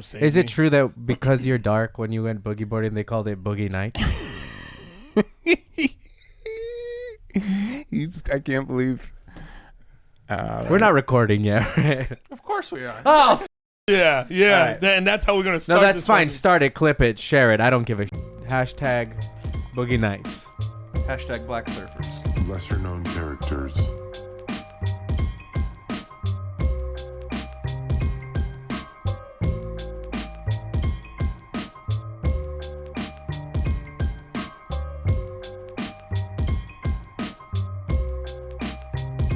saved Is me. it true that because you're dark, when you went boogie boarding, they called it boogie night? I can't believe. We're not recording yet, right? Of course we are. Oh, Yeah. Right. And that's how we're gonna start. no, that's this fine. fucking- Start it, clip it, share it. I don't give a Hashtag boogie nights. Hashtag Black Surfers. Lesser known characters.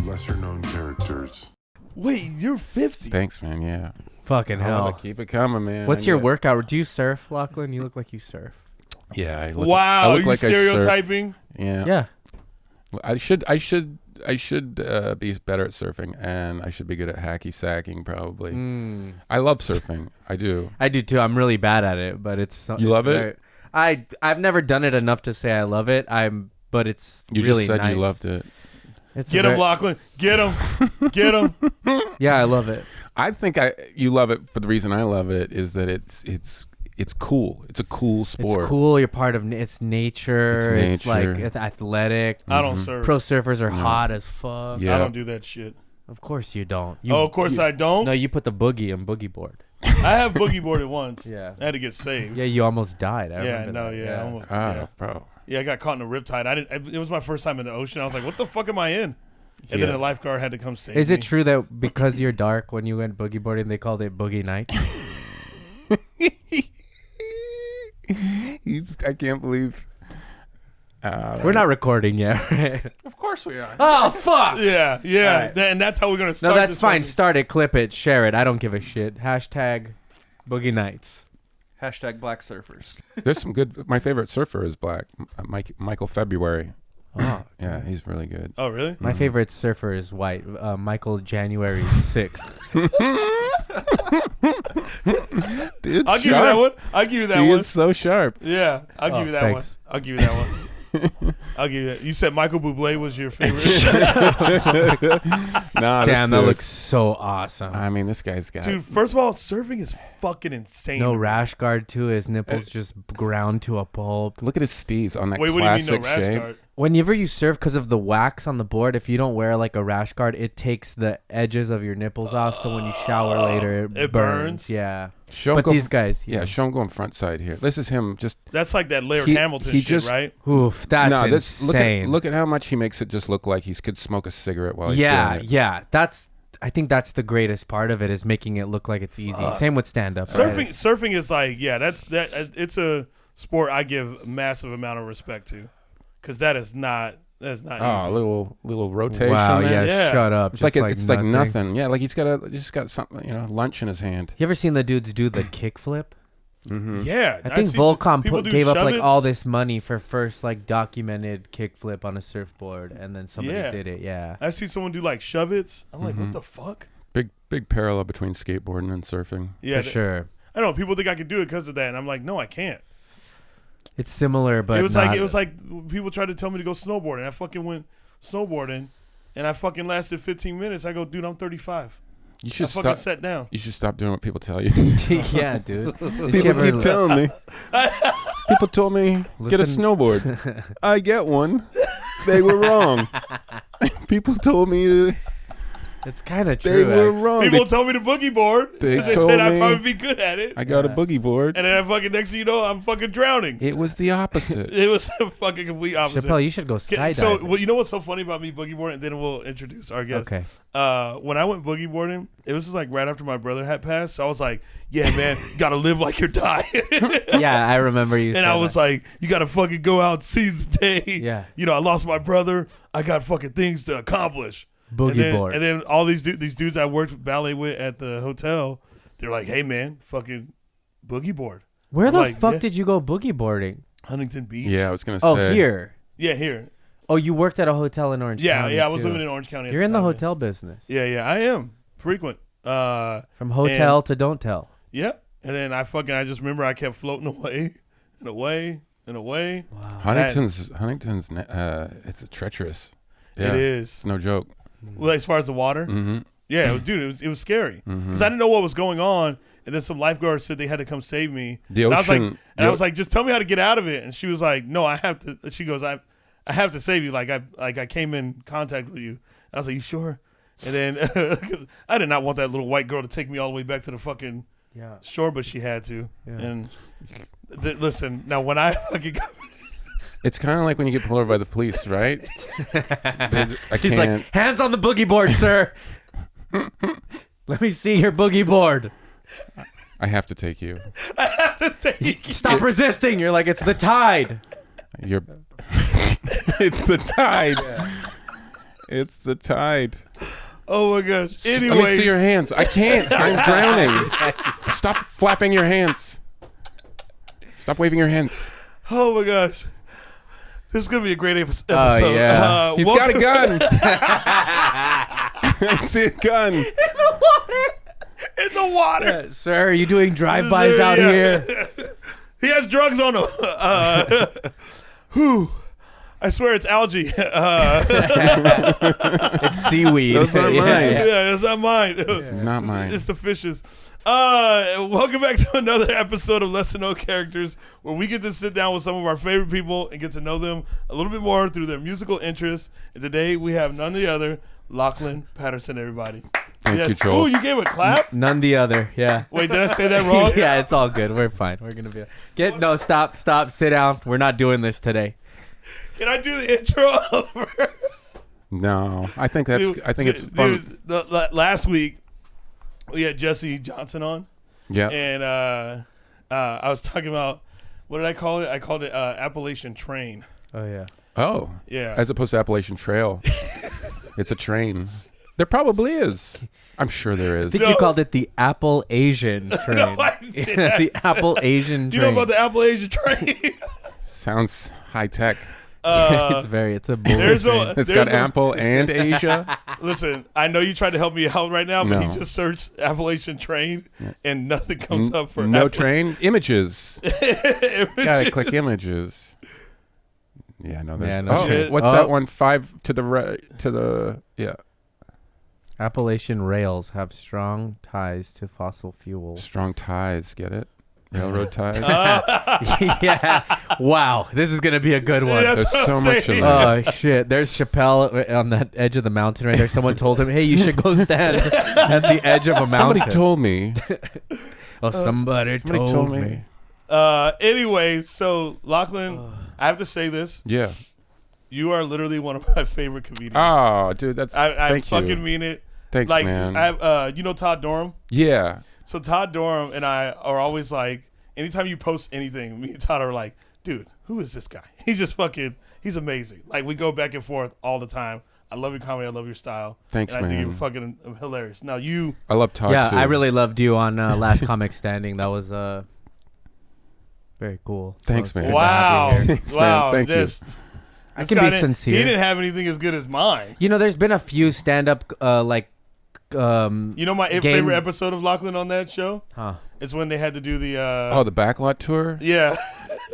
Lesser known characters. Wait, you're 50. Thanks, man. Yeah. Fucking hell. Keep it coming, man. What's I your get- workout? Do you surf, Lachlan? You look like you surf. Yeah. I look, Wow, I are look you like I surf. stereotyping? Yeah. Yeah. I should be better at surfing, and I should be good at hacky sacking probably. I love surfing. I do. I do too. I'm really bad at it, but it's You love it? very- I've never done it enough to say I love it. But it's You really just said nice. you loved it. It's Get him, Lachlan. Get him. Get him. Yeah, I love it. I think you love it for the reason I love it is that it's cool. It's a cool sport. It's cool. You're part of it's nature. It's like nature. it's athletic. I don't surf. Pro surfers are hot as fuck. Yeah. I don't do that shit. Of course you don't. Of course I don't. No, you put the boogie in boogie board. I have boogie boarded once. Yeah. I had to get saved. Yeah, you almost died. I Yeah, remember no, that. yeah, almost. Bro. Yeah, I got caught in a riptide. It was my first time in the ocean. I was like, "What the fuck am I in?" And then Yeah. a lifeguard had to come save Is me. it true that because you're dark, when you went boogie boarding, they called it boogie night? I can't believe. We're not recording yet, right? Of course we are. Oh fuck! Yeah. Alright. And that's how we're gonna No, start. that's this fine. fucking- Start it, clip it, share it. I don't give a shit. Hashtag boogie nights. Hashtag Black Surfers. There's some good. My favorite surfer is black. Michael February. Oh, Yeah, he's really good. Oh really? my favorite surfer is white. Michael January 6th. It's I'll give you that one. I'll give you that He one. is so sharp. Yeah, I'll give you that one. thanks. I'll give you that one. I'll give you that. You said Michael Bublé was your favorite. Nah, Damn, this that dude- looks so awesome. I mean, this guy's got. Dude, first of all, surfing is fucking insane. No rash guard too. His nipples just ground to a pulp. Look at his steez on that Wait, what do you mean classic no rash shape. guard? Whenever you surf, because of the wax on the board, if you don't wear like a rash guard, it takes the edges of your nipples off. So when you shower later, it It burns? Yeah. Show him But go these guys, Yeah, show him going front side here. This is him just. That's like that Laird He- Hamilton he shit, just- right? Oof, that's no, insane. look at how much he makes it just look like he could smoke a cigarette while he's yeah, doing it. yeah. I think that's the greatest part of it is making it look like it's easy. Same with stand up. Surfing is like, yeah, it's a sport I give massive amount of respect to, because that's not Oh, a easy. little rotation. Wow, there. yeah, Yeah. shut up. It's Just like nothing. Yeah, like he's just got something, lunch in his hand. You ever seen the dudes do the kickflip? Mm-hmm. Yeah, I think see Volcom people do gave up like shove-its. all this money for first like documented kickflip on a surfboard, and then somebody Yeah. did it. Yeah. I see someone do like shove-its. I'm like, Mm-hmm. what the fuck? Big parallel between skateboarding and surfing. Yeah, For sure. I don't know. People think I could do it because of that, and I'm like, no, I can't. It's similar, but it was not. like people tried to tell me to go snowboarding. I fucking went snowboarding, and I fucking lasted 15 minutes. I go, dude, I'm 35. You I should fucking stop. sat down. You should stop doing what people tell you. Yeah, dude. Did you People ever- keep telling me. People told me get a Listen- snowboard. I get one. They were wrong. People told me It's kind of they true. were wrong. People told me to boogie board They because they told said I'd me- probably be good at it. I got a Yeah. boogie board. And then I fucking next thing you know, I'm fucking drowning. It was the opposite. It was a fucking complete opposite. Chappelle, you should go Okay, skydiving. so, well, you know what's so funny about me boogie boarding? And then we'll introduce our guest. Okay. When I went boogie boarding, it was just like right after my brother had passed. So I was like, yeah, man, gotta live like you're dying. Yeah, I remember you. And said I was that. like, you gotta fucking go out and seize the day. Yeah. You know, I lost my brother. I got fucking things to accomplish. Boogie board. And then all these dudes I worked ballet with at the hotel, they're like, hey, man, fucking boogie board. Where I'm the like, fuck yeah. did you go boogie boarding? Huntington Beach. Yeah, I was gonna say. Oh, here. Yeah, here. Oh, you worked at a hotel in Orange Yeah, County. yeah. I was too. living in Orange County. at You're in the time, hotel business. Yeah, I am frequent. From hotel to don't tell. Yeah. And then I just remember I kept floating away and away and away. Wow. Huntington's. It's a treacherous. Yeah, It is. It's no joke. Well, as far as the water. Mm-hmm. Yeah, dude, it was scary because I didn't know what was going on, and then some lifeguards said they had to come save me. The and ocean. I was like, just tell me how to get out of it. And she was like, no, I have to. She goes, I have to save you. Like I came in contact with you. And I was like, you sure? And then 'cause I did not want that little white girl to take me all the way back to the fucking shore, but she had to. Yeah. And listen, now when I fucking got It's kind of like when you get pulled over by the police, right? He's like, hands on the boogie board, sir. Let me see your boogie board. I have to take you. I have to take you. Stop resisting. You're like, it's the tide. It's the tide. It's the tide. Oh my gosh. Anyway. Let me see your hands. I can't. I'm drowning. Stop flapping your hands. Stop waving your hands. Oh my gosh. This is going to be a great episode. Oh, yeah. He's got a gun. I see a gun. In the water. Yeah, sir, are you doing drive-bys out here? He has drugs on him. Whew. I swear it's algae. It's seaweed. Those aren't mine. Yeah, that's not mine. It's not mine. It's the fishes. Welcome back to another episode of Lesser Known Characters, where we get to sit down with some of our favorite people and get to know them a little bit more through their musical interests. And today we have none the other, Lachlan Patterson, everybody. Thank you, Joel. Oh, you gave a clap? None the other. Yeah. Wait, did I say that wrong? Yeah, it's all good. We're fine. We're gonna be. Stop. Sit down. We're not doing this today. Can I do the intro over? No, I think it's fun. Last week we had Jesse Johnson on. Yeah. And I was talking about, what did I call it? I called it Appalachian Train. Oh yeah. Oh. Yeah. As opposed to Appalachian Trail. It's a train. There probably is. I'm sure there is. I think you called it the Apple Asian train. No, I didn't. The Apple Asian Do you train. know about the Appalachian Train? Sounds high tech. It's a bullet train. It's got Apple and Asia. Listen, I know you tried to help me out right now, but No. he just searched Appalachian Train and nothing comes up for no train images. Gotta click images. Yeah, no. There's, Yeah, no shit. What's Oh. that one? 5 to the right. To the Appalachian rails have strong ties to fossil fuels. strong ties. Get it? Railroad ties. Yeah. Wow. This is gonna be a good one. Yeah, There's that's what so I'm much saying. in there. Oh shit! There's Shapel on that edge of the mountain right there. Someone told him, "Hey, you should go stand at the edge of a mountain." Somebody told me. Somebody told me. Anyway, so Lachlan, I have to say this. Yeah. You are literally one of my favorite comedians. Oh, dude, that's. I thank fucking you. mean it. Thanks, Like, man. you know Todd Dorham? Yeah. So Todd Dorham and I are always like, anytime you post anything, me and Todd are like, dude, who is this guy? He's just fucking, he's amazing. Like, we go back and forth all the time. I love your comedy. I love your style. Thanks, and I think man. you're fucking hilarious. Now you, I love Todd Yeah, too. I really loved you on Last Comic Standing. That was very cool. Thanks, So it's man. good to have you here. Thanks, man. wow, Thank you. I can be sincere. He didn't have anything as good as mine. You know, there's been a few stand-up You know my Game- favorite episode of Lachlan on that show? Huh. It's when they had to do the the backlot tour. yeah.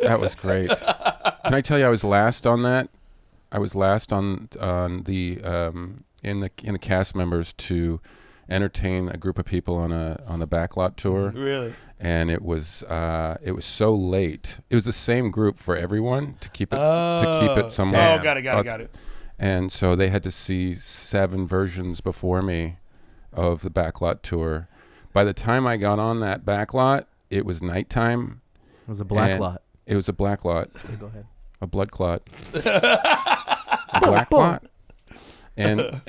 That was great. Can I tell you, I was last on that. I was last on the in the cast members to entertain a group of people on the backlot tour, Really? and it was so late. It was the same group for everyone to keep it somewhere. Oh, got it. And so they had to see 7 versions before me of the backlot tour. By the time I got on that backlot, it was nighttime. It was a black lot. It was a black lot. Go ahead. A blood clot. A black clot. And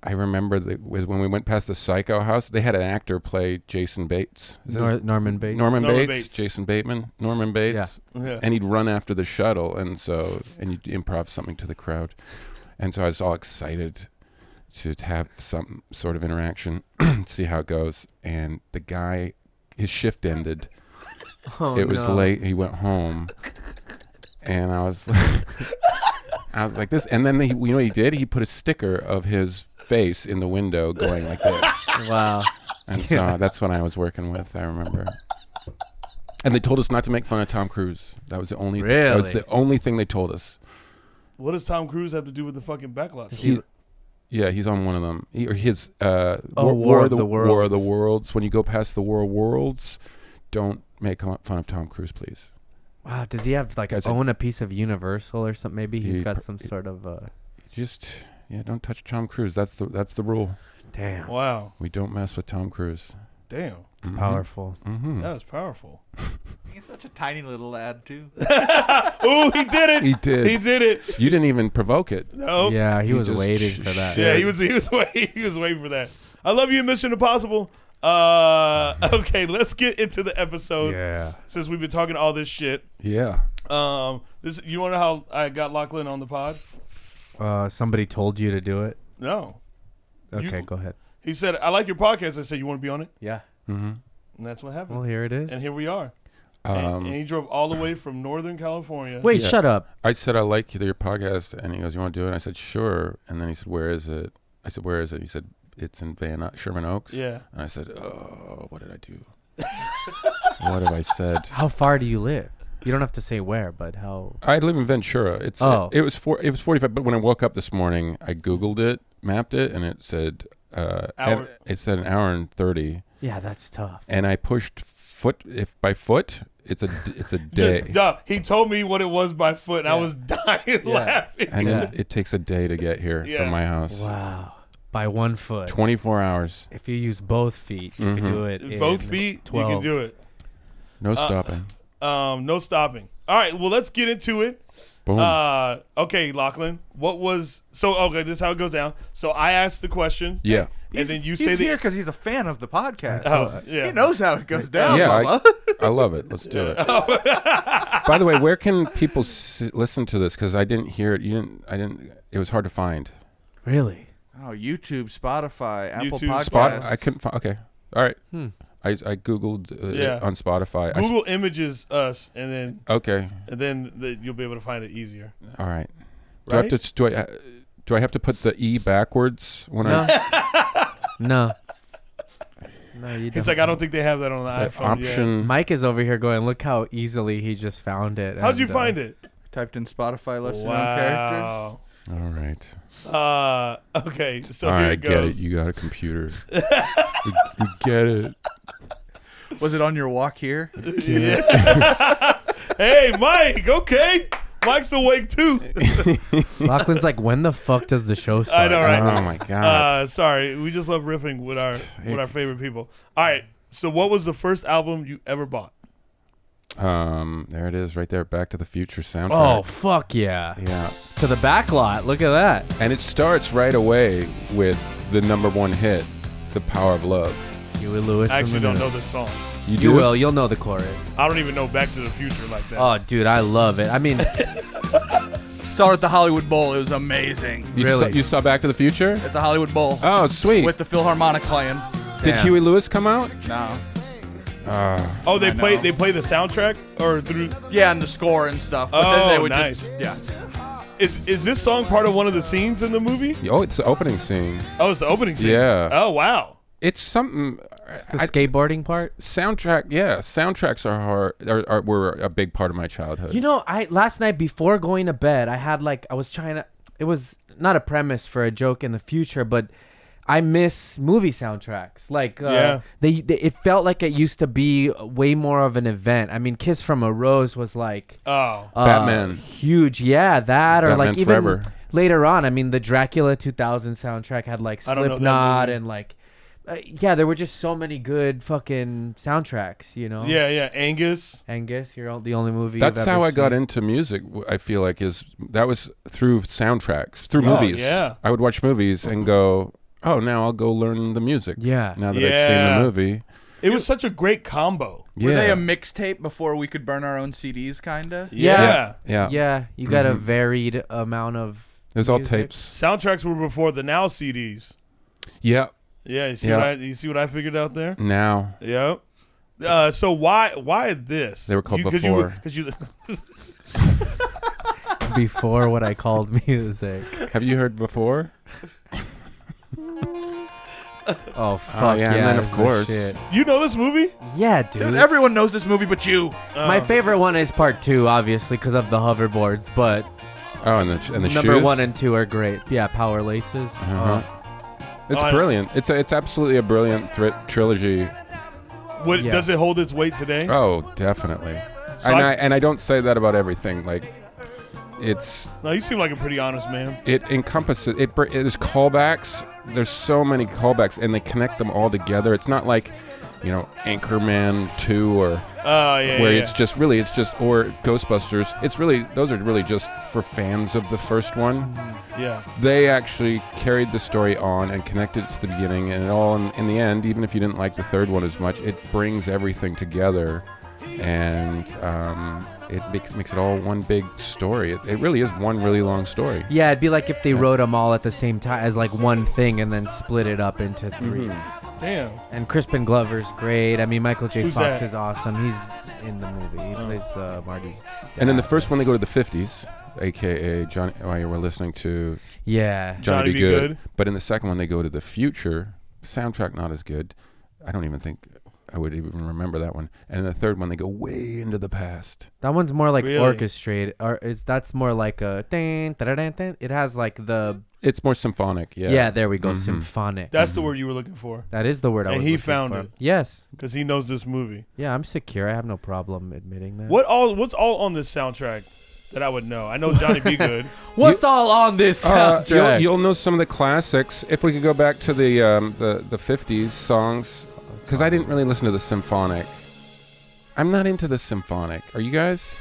I remember when we went past the Psycho House, they had an actor play Jason Bates. Norman Bates. Norman Norman Bates, Bates. Jason Bateman, Norman Bates, Yeah. and he'd run after the shuttle, and you'd improv something to the crowd, and so I was all excited to have some sort of interaction, see how it goes, and the guy, his shift ended. It was late. He went home, and I was like this, and then you know what he did? He put a sticker of his face in the window, going like this. Wow. And so that's what I was working with. I remember. And they told us not to make fun of Tom Cruise. That was the only. That was Really? the only thing they told us. What does Tom Cruise have to do with the fucking backlot? Yeah, he's on one of them. Or his War of the War of the Worlds. Worlds. When you go past the War of Worlds, don't make fun of Tom Cruise, please. Wow, does he have like Guys, own a piece of Universal or something? Maybe he's He got pr- some sort of Don't touch Tom Cruise. That's the rule. damn. Wow. We don't mess with Tom Cruise. Damn. It's powerful. Mm-hmm. That was powerful. He's such a tiny little lad too. Ooh, he did it. He did. He did it. You didn't even provoke it. No. Yeah, he He was just waiting for that. Yeah, he was waiting for that. I love you, Mission Impossible. Okay, let's get into the episode. Yeah. Since we've been talking all this shit. Yeah. This you want to know how I got Lachlan on the pod? Somebody told you to do it. No. Okay, go ahead. He said, "I like your podcast." I said, "You want to be on it?" Yeah. Mm-hmm. And that's what happened. Well, here it is. And here we are. And he drove all the way from Northern California. Wait, Yeah. shut up. I said, I like your podcast. And he goes, you want to do it? And I said, sure. And then he said, where is it? I said, where is it? He said, it's in Sherman Oaks. Yeah. And I said, oh, what did I do? What have I said? How far do you live? You don't have to say where, but how? I live in Ventura. It was 45. But when I woke up this morning, I Googled it, mapped it, and it said Hour. it said an hour and 30. Yeah, that's tough. And I pushed by foot. It's a day. Duh, he told me what it was by foot, and I was dying laughing. And Yeah. it takes a day to get here Yeah. from my house. Wow. By 1 foot. 24 hours. If you use both feet, you can do it. Both in feet, 12. you can do it. No stopping. No stopping. All right, well, let's get into it. Boom. Okay, Lachlan, this is how it goes down. So I asked the question. Yeah. And then you say He's the here because he's a fan of the podcast. Oh, yeah. He knows how it goes down, Yeah, Bubba. I love it. Let's do it. By the way, where can people listen to this? Because I didn't hear it. It was hard to find. Really? Oh, YouTube, Spotify, Apple YouTube, Podcasts. I couldn't find. Okay. All right. I Googled it on Spotify. Google images us, and Okay. then you'll be able to find it easier. All right. Right? Do I have to put the E backwards when No. I No. No, you don't. It's like, I don't think they have that on the say iPhone yet. option? Mike is over here going, look how easily he just found it. How'd you and, find it? Typed in Spotify lesser known characters. Wow. All right. Okay, so All here right, I it get goes. it. You got a computer. we get it. Was it on your walk here? Hey, Mike, okay. Mike's awake too. Lachlan's like, when the fuck does the show start? I know, right? Oh my god. Sorry, we just love riffing with our favorite people. All right, so what was the first album you ever bought? There it is, right there. Back to the Future soundtrack. Oh, fuck yeah. Yeah. To the back lot. Look at that. And it starts right away with the #1 hit, "The Power of Love." Huey Lewis. I and actually the don't know News. this song. You do? You will. You'll know the chorus. I don't even know Back to the Future like that. Oh, dude, I love it. I mean, Saw it at the Hollywood Bowl. It was amazing. You saw Back to the Future? At the Hollywood Bowl. Oh, sweet. With the Philharmonic playing. Did Damn. Huey Lewis come out? No. Oh, they I play know. the soundtrack or through? Yeah, and the score and stuff. But then they Oh, would nice. just, yeah. Is this song part of one of the scenes in the movie? Oh, it's the opening scene. Oh, it's the opening scene. Yeah. Oh, wow. It's something. the skateboarding part. Soundtrack, yeah. Soundtracks were a big part of my childhood. You know, last night before going to bed, I was trying to. It was not a premise for a joke in the future, but I miss movie soundtracks. Like, Yeah. it felt like it used to be way more of an event. I mean, "Kiss from a Rose" was like Batman. huge. Yeah, that or Batman like even Forever. later on. I mean, the Dracula 2000 soundtrack had like I don't know that Slipknot movie. and like. Yeah, there were just so many good fucking soundtracks, you know. Yeah. Angus. Angus, you're the only movie. That's you've ever how I got seen. into music. I feel like that was through soundtracks, through Oh, movies. yeah. I would watch movies and go, "Oh, now I'll go learn the music." Yeah. Now that I've seen the movie. It was such a great combo. Were Yeah. they a mixtape before we could burn our own CDs, kind of? Yeah. Yeah. Yeah, you got a varied amount of. It was all music. tapes. Soundtracks were before the Now CDs. Yeah. Yeah, you see Yeah. you see what I figured out there? Now. Yep. So why this? They were called Because before. you Before what I called music. Have you heard before? Oh fuck yeah, and then of that's the course- shit. you know this movie? Yeah, dude. Dude, everyone knows this movie but you. My favorite one is part 2, obviously, because of the hoverboards. But Oh, and the Number shoes? 1 and 2 are great. Yeah, Power Laces. Uh-huh. It's Oh, brilliant. It's absolutely a brilliant trilogy. What Yeah. does it hold its weight today? Oh, definitely. So And I don't say that about everything. Like, it's No, you seem like a pretty honest man. it encompasses it. It is callbacks. There's so many callbacks, and they connect them all together. It's not like, Anchorman 2 or Oh yeah. where yeah, it's just or Ghostbusters. It's really those are really just for fans of the first one. yeah. They actually carried the story on and connected it to the beginning, and it all in the end, even if you didn't like the third one as much, it brings everything together, and it makes it all one big story. It really is one really long story. Yeah, it'd be like if they wrote them all at the same time as like one thing and then split it up into 3. Damn. And Crispin Glover's great. I mean, Michael J. Who's Fox that? is awesome. He's in the movie. He plays Marty's dad. And in the first one, they go to the 50s, a.k.a. Johnny. While you were listening to Yeah. Johnny Be Good. But in the second one, they go to the future. Soundtrack not as good. I don't even think I would even remember that one. And in the third one, they go way into the past. That one's more like Really? orchestrated. Or that's more like a ding, da-da-da-da, da. It has like the It's more symphonic. Yeah. yeah. There we go, Mhm. symphonic. That's the word you were looking for. That is the word I And was he looking found for. it. Yes. Because he knows this movie. Yeah, I'm secure. I have no problem admitting that. What's all on this soundtrack that I would know? I know Johnny Be Good. What's all on this soundtrack? You'll know some of the classics. If we could go back to the 50s songs, because I didn't really listen to the symphonic. I'm not into the symphonic. Are you guys?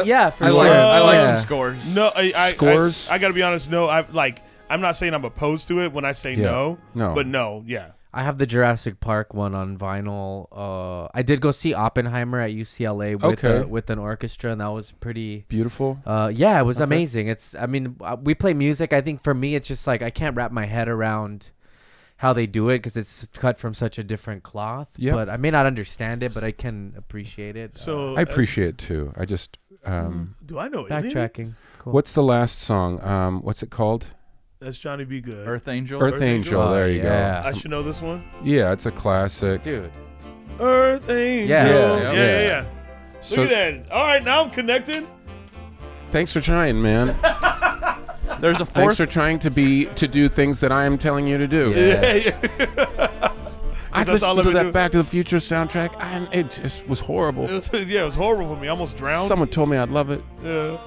Yeah, for I sure. like Yeah. some scores. No, Scores? I got to be honest. No, I'm not saying I'm opposed to it when I say Yeah. No. But no, yeah. I have the Jurassic Park one on vinyl. I did go see Oppenheimer at UCLA with an orchestra, and that was pretty Beautiful. yeah, it was Okay. amazing. We play music. I think for me, it's just like I can't wrap my head around how they do it because it's cut from such a different cloth. Yep. But I may not understand it, but I can appreciate it. So I appreciate it too. I just do I know any of backtracking. these? Cool. what's the last song? What's it called? That's Johnny Be Good. Earth Angel. Earth Angel. Oh, There you yeah. I should know this one. go. Yeah, it's a classic. dude? Earth Angel. Yeah. Yeah. So Look at that. All right, now I'm connected. thanks for trying, man. There's a Thanks fourth. for trying to do things that I am telling you to do. Yeah. I've That's all listened to I that do. Back to the Future soundtrack, and it just was horrible. It was horrible for me. I almost drowned. Someone told me I'd love it. Yeah.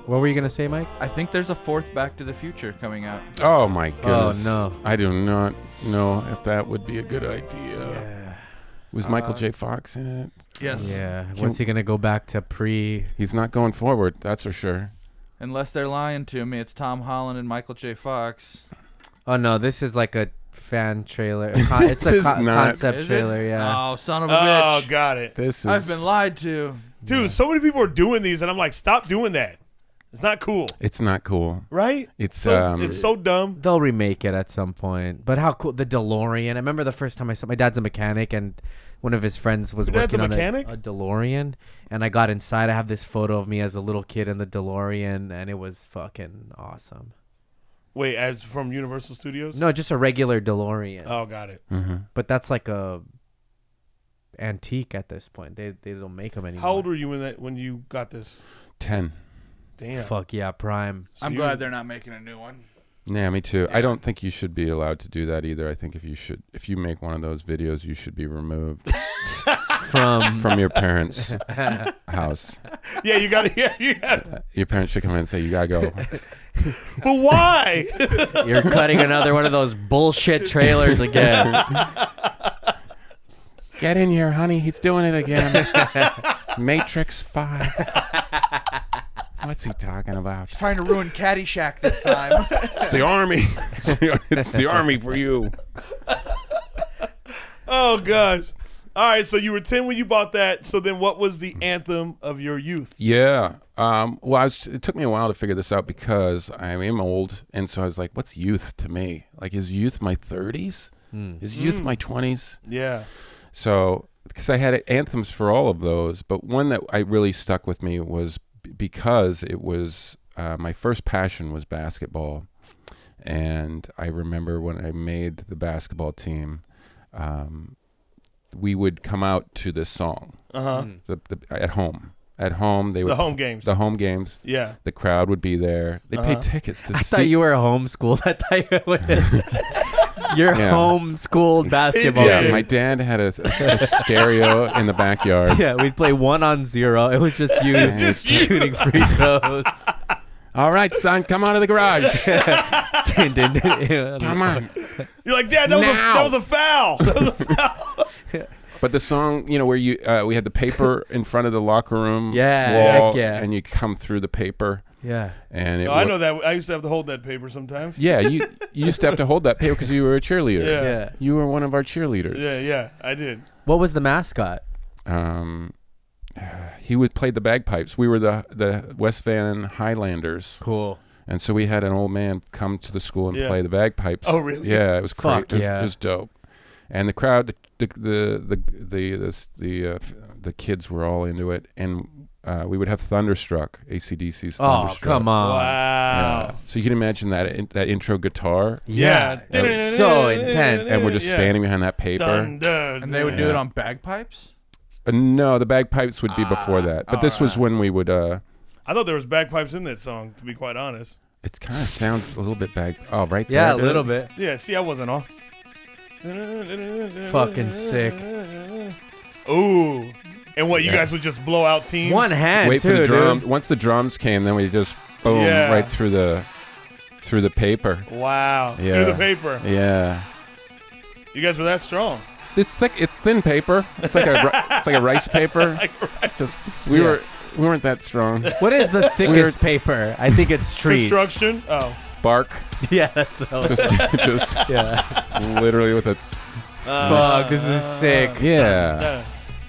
What were you gonna say, Mike? I think there's a fourth Back to the Future coming out. Oh my goodness. no. I do not know if that would be a good idea. Was Michael J. Fox in it? Yes. Yeah. What's he gonna go back to pre? He's not going forward, that's for sure. Unless they're lying to me, it's Tom Holland and Michael J. Fox. Oh no, this is like a fan trailer. It's This is a not. Is concept it? trailer. Yeah. Oh, son of a Oh, bitch. got it. This is I've been lied to. Dude, so many people are doing these, and I'm like, stop doing that. It's not cool, It's not cool. right? It's so dumb. They'll remake it at some point. But how cool the DeLorean. I remember the first time I saw my dad's a mechanic and one of his friends was Your dad's working a on mechanic? a DeLorean, and I got inside. I have this photo of me as a little kid in the DeLorean, and it was fucking awesome. Wait, as from Universal Studios? No, just a regular DeLorean. Oh, got it. But that's like a antique at this point. They don't make them anymore. How old were you when you got this? 10. Damn. Fuck yeah, prime. So I'm you- glad they're not making a new one. Yeah, me too. Yeah. I don't think you should be allowed to do that either. I think if you make one of those videos, you should be removed from your parents' house. Yeah, you got to. Yeah. Your parents should come in and say, you gotta go. But why? You're cutting another one of those bullshit trailers again. Get in here, honey. He's doing it again. Matrix 5. What's he talking about? Trying to ruin Caddyshack this time. It's the army. It's the army for you. Oh gosh. All right, so you were 10 when you bought that. So then, what was the anthem of your youth? Yeah. Well, it took me a while to figure this out because I am old, and so I was like, "What's youth to me? Like, is youth my 30s? Is youth my 20s?" Yeah. So, because I had anthems for all of those, but one that I really stuck with me was because it was my first passion was basketball, and I remember when I made the basketball team, we would come out to this song Uh huh. at home. at home. They would The home games. The home games. Yeah. The crowd would be there. They paid tickets to I see. thought you were homeschooled. I thought you were. You're Yeah. homeschooled basketball. Yeah, team. my dad had a stereo in the backyard. Yeah, we'd play 1-on-0. It was just you shooting free throws. All right, son, come out of the garage. Come on. You're like, Dad, that was a foul. That was a foul. But the song, where you we had the paper in front of the locker room Yeah, wall, heck yeah. and you come through the paper. Yeah. And I know that. I used to have to hold that paper sometimes. Yeah, you used to have to hold that paper because you were a cheerleader. Yeah. You were one of our cheerleaders. Yeah, I did. What was the mascot? He would play the bagpipes. We were the West Van Highlanders. Cool. And so we had an old man come to the school and play the bagpipes. Oh, really? Yeah, it was Fuck crazy. yeah. It was dope. And the crowd, the kids were all into it, and we would have Thunderstruck, AC/DC's Thunderstruck. Oh, come on. Wow. Yeah. So you can imagine that intro guitar, Yeah. Yeah. That was so intense. and we're just Yeah. standing behind that paper. Dun, dun, And they would do Yeah. it on bagpipes? No, the bagpipes would be before that, but this was when we would. I thought there was bagpipes in that song, to be quite honest. It kind of sounds a little bit Oh, right there. Yeah, a dude. little bit. Yeah, see, I wasn't off. Fucking sick. Ooh. And what, you Yeah. guys would just blow out teams? One hand, Wait too, for the drums. dude. Once the drums came, then we just boom Yeah. right through the paper. Wow. Yeah. Through the paper. Yeah. You guys were that strong. It's thick. It's thin paper. It's like a rice paper. Just we weren't that strong. What is the thickest paper? I think it's trees. Construction? Oh. Bark. Yeah, that's what Just yeah. literally with a Fuck, this is sick. yeah.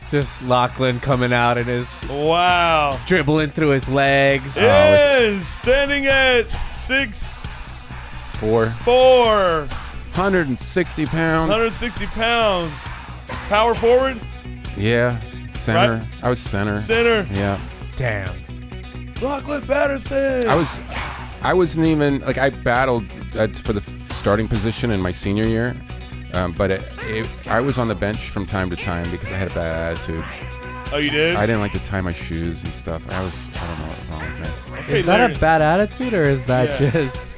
Just Lachlan coming out and his Wow. dribbling through his legs. Is standing at 4 6'4", 160 pounds. 160 pounds. Power forward, Yeah. Center. Right. I was center. center. Yeah. Damn. Lachlan Patterson. I wasn't even like I battled for the starting position in my senior year, but I was on the bench from time to time because I had a bad attitude. Oh, you did? I didn't like to tie my shoes and stuff. I don't know what was wrong with me. Okay, Is that Larry. a bad attitude or is that Yeah. just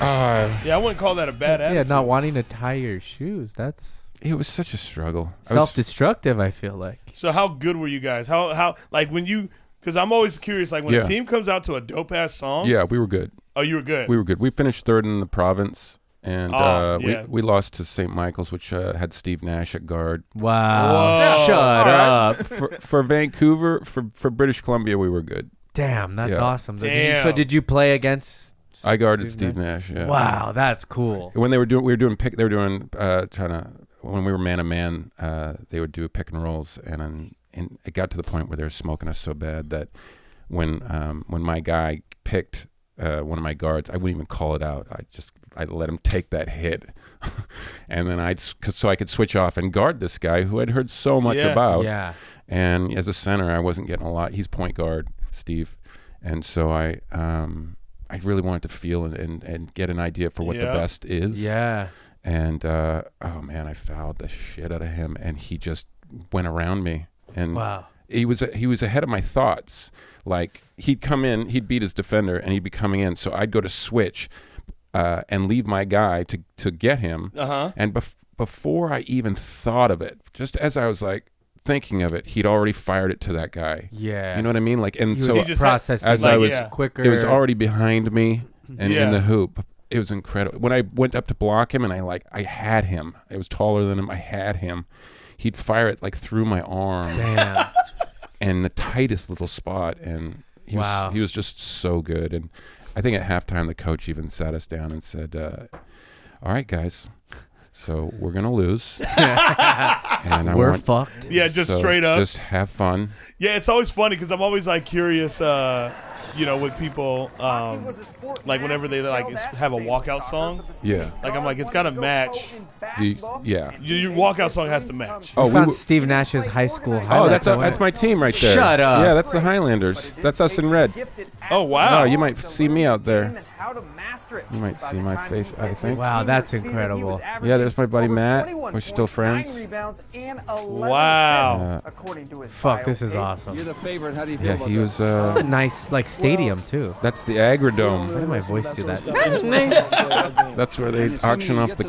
Yeah, I wouldn't call that a bad attitude. not wanting to tie your shoes? That's It was such a struggle. self-destructive, I feel like. So how good were you guys? How like when you? Because I'm always curious. Like when Yeah. a team comes out to a dope ass song. Yeah, we were good. Oh, you were good. We were good. We finished third in the province, and yeah. we lost to St. Michael's, which had Steve Nash at guard. Wow. Whoa. Shut All right. up. For Vancouver, for British Columbia, we were good. Damn, that's Yeah. awesome. Damn. So did you play against I guarded Steve Steve Nash. Yeah. Wow, that's cool. When they were doing, when we were man to man, they would do pick and rolls, and it got to the point where they were smoking us so bad that when my guy picked one of my guards, I wouldn't even call it out. I let him take that hit, and then so I could switch off and guard this guy who I'd heard so much Yeah. about. Yeah. And as a center, I wasn't getting a lot. He's point guard, Steve, and so I really wanted to feel and get an idea for what the Yeah. best is. Yeah. And oh man, I fouled the shit out of him, and he just went around me. And Wow. he was ahead of my thoughts. Like he'd come in, he'd beat his defender, and he'd be coming in. So I'd go to switch and leave my guy to get him. Uh-huh. And before I even thought of it, just as I was like thinking of it, he'd already fired it to that guy. Yeah. You know what I mean? Like, and He so was just processing as like, I was yeah. quicker. it was already behind me and Yeah. in the hoop. It was incredible. When I went up to block him and I had him. I was taller than him. I had him. He'd fire it like through my arm Damn. and the tightest little spot. And he Wow. was just so good. And I think at halftime the coach even sat us down and said, "All right, guys, so we're gonna lose, and I We're want, fucked. Yeah, just so straight up. just have fun." Yeah, it's always funny because I'm always like curious, with people, like whenever they like have a walkout song, Yeah, like I'm like it's got to match. yeah. Your walkout song has to match. Oh, I found were- Steve Nash's high school Oh, highlights. that's my team right there. Shut up. Yeah, that's the Highlanders. That's us in red. Oh wow. Oh, you might see me out there. You might see my face, I think. Wow, that's incredible. Yeah, there's my buddy Matt. We're still friends. Wow. Fuck, this is awesome. You're the favorite. How do you feel Yeah, about he that? was. It's a nice like stadium too. That's the Why Agrodome. did my voice do that? That's where they auction off the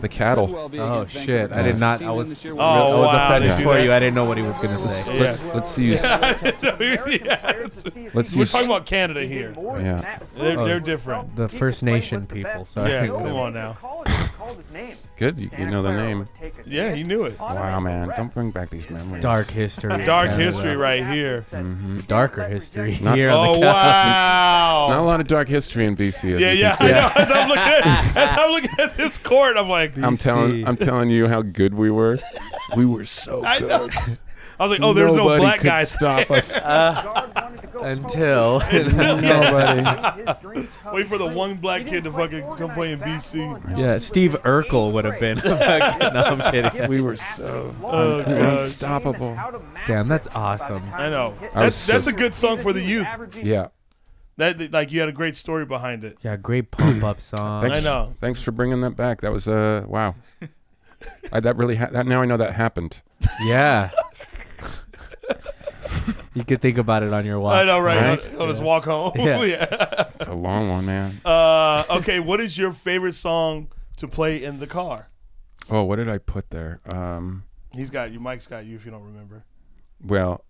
cattle. Oh shit! I did not. I was. Oh, I was wow, offended they do for that? you. I didn't know what he was gonna say. Yeah. Let's see. Yes. Let's We're use. talking about Canada here. Yeah. They're different. The First Nation people. Sorry. Yeah, come on now. Good. You know the name. Yeah, he knew it. Wow, man! Don't bring back these memories. Dark history. Dark Canada. history right here. Darker history Not- here. on Oh the couch. wow. Not a lot of dark history in BC. As Yeah, you yeah, can see. I know. As I'm looking at this court, I'm like, I'm telling you how good we were. We were so I good. know. I was like, oh, there's Nobody no black could guys. stop us. Until. Nobody. Wait for the one black kid to fucking come play in BC. Yeah, Steve Urkel would have been. No, I'm kidding. We were so Oh, we were God. unstoppable. Damn, that's awesome. I know. I was That's so- a good song for the youth. Yeah. That like you had a great story behind it. Yeah, great pump up song. Thanks, I know. Thanks for bringing that back. That was wow. That really that now I know that happened. Yeah. You could think about it on your walk. I know, right? Right? On his walk home. Yeah. Yeah. It's a long one, man. Okay, what is your favorite song to play in the car? Oh, what did I put there? He's got you. Mike's got you. If you don't remember, Well,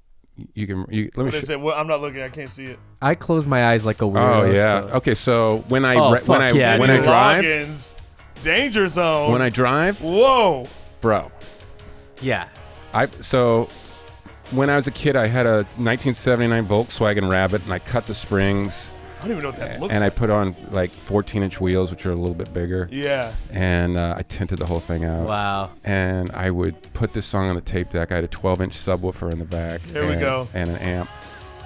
you can. Let me. what is it? Well, I'm not looking. I can't see it. I close my eyes like a weirdo. Oh yeah. so- Okay, so when I Oh, when fuck I yeah, when I dude. drive, Loggins, Danger Zone. when I drive, Whoa. bro. Yeah. So when I was a kid, I had a 1979 Volkswagen Rabbit, and I cut the springs, I don't even know what that looks and I like. put on like 14-inch wheels, which are a little bit bigger, Yeah. and I tinted the whole thing out. Wow. And I would put this song on the tape deck. I had a 12-inch subwoofer in the back. There we go. And an amp.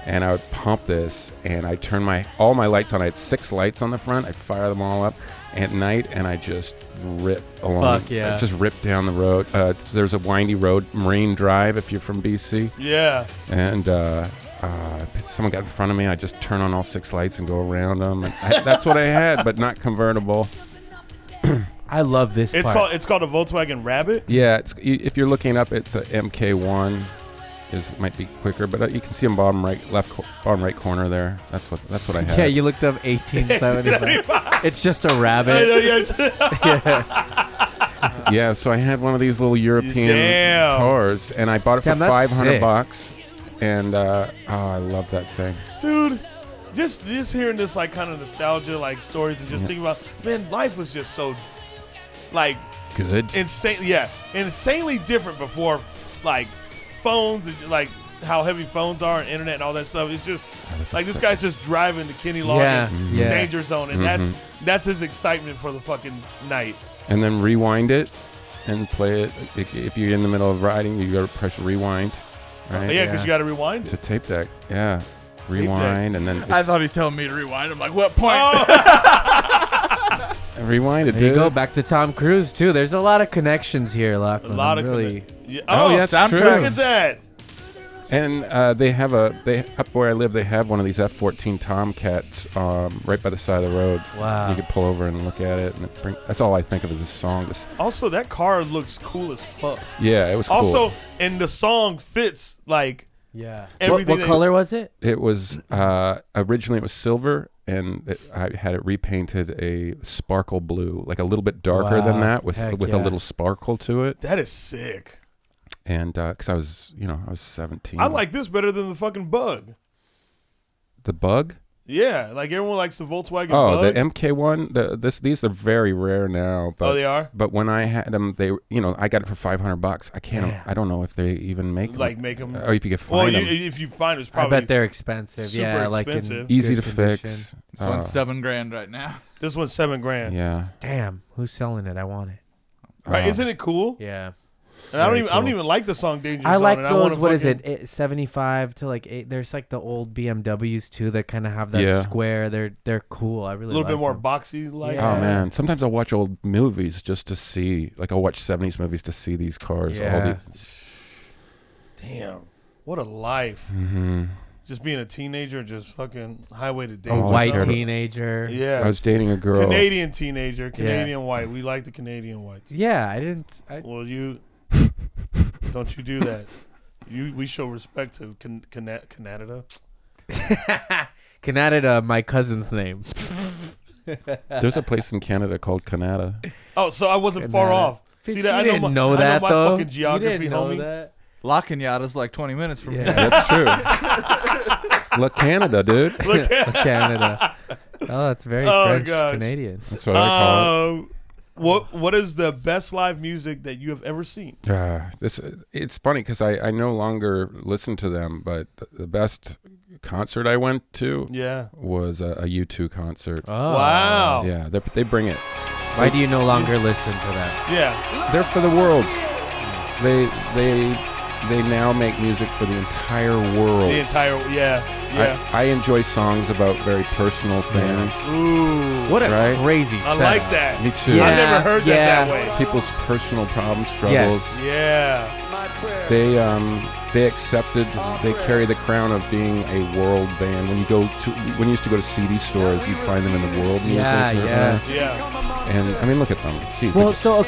And I would pump this, and I'd turn all my lights on. I had 6 lights on the front. I'd fire them all up at night, and I just rip along. Fuck yeah. I just rip down the road. There's a windy road, Marine Drive, if you're from BC. Yeah. And if someone got in front of me, I'd just turn on all 6 lights and go around them. And that's what I had, but not convertible. I love this part. It's called a Volkswagen Rabbit. Yeah, if you're looking up, it's a MK1. Might be quicker, but you can see them bottom right corner there. That's what I had. Yeah, you looked up 1875. It's just a I rabbit. know, yeah. Yeah, so I had one of these little European Damn. cars, and I bought it for Damn, that's sick. $500. And I love that thing. Dude, just hearing this like kind of nostalgia like stories and just thinking about, man, life was just so like Good. insanely different before like phones and like how heavy phones are and internet and all that stuff. It's just like this guy's just driving to Kenny Loggins Yeah. Danger Zone, and that's his excitement for the fucking night. And then rewind it and play it. If you're in the middle of riding, you got to press rewind. Right? Yeah, because you got to rewind It's it. a tape deck. Yeah. Rewind, and then I thought he's telling me to rewind. I'm like, what point? rewind it, There you dude. go. Back to Tom Cruise, too. There's a lot of connections here, A Lachlan. lot of really. yeah. Oh, yeah, that's true. Look at that. And they have up where I live. They have one of these F-14 Tomcats right by the side of the road. Wow. You could pull over and look at it, and that's all I think of as this song. Also, that car looks cool as fuck. Yeah, it was cool. Also, and the song fits like Yeah. everything. What color was it? It was originally it was silver, and I had it repainted a sparkle blue, like a little bit darker than Wow. that, with Heck a yeah. little sparkle to it. That is sick. And because I was 17. I like this better than the fucking Bug. the Bug. Yeah, like everyone likes the Volkswagen Oh, Bug. the MK1. These are very rare now. But, Oh, they are? But when I had them, I got it for $500. I can't. Yeah. I don't know if they even make Like make them. or if you can Well, find them. if you find it's I probably. bet they're expensive. super Yeah, like in expensive. Easy to good condition. fix. This one's $7,000 right now. This one's $7,000. Yeah. Damn, who's selling it? I want it. Right? Isn't it cool? Yeah. And I Very don't cool. even like the song Danger I Zone. like and I wanna those. What is fucking- it? 75 to like 8. There's like the old BMWs too that kind of have that Yeah. square. They're cool. I really A little like bit more them. boxy like. Yeah. Oh man, sometimes I'll watch old movies just to see, like I'll watch 70s movies to see these cars. Yeah. Damn. What a life. Mm-hmm. just being a teenager, just fucking highway to A danger. white terrible. teenager. Yeah. I was dating a girl. Canadian teenager, Canadian white. We like the Canadian whites. Yeah, I didn't. Well, you don't you do that. We show respect to Canada. Canada, my cousin's name. There's a place in Canada called Canada. Oh, so I wasn't far Canada. off. See that? I You didn't know I that, know my though. fucking geography, You didn't know homie. that. La Cañada's like 20 minutes from Yeah. here. That's true. Look, Canada, dude. Look, Canada. Oh, that's very Oh, French gosh. Canadian. That's what I call it. What is the best live music that you have ever seen? It's funny because I no longer listen to them, but the best concert I went to Yeah. was a U2 concert. Oh. Wow. Yeah, they bring it. Why do you no longer listen to that? Yeah. They're for the world. They now make music for the entire world. The entire yeah. I enjoy songs about very personal things. Ooh. What a Right? crazy I setup. like that. Me too. Yeah. I never heard that way. People's personal problems, struggles. Yeah. They accepted. They carry the crown of being a world band. When you used to go to CD stores, you'd find them in the world music. Yeah. Yeah. And I mean, look at them. Jeez, Well, so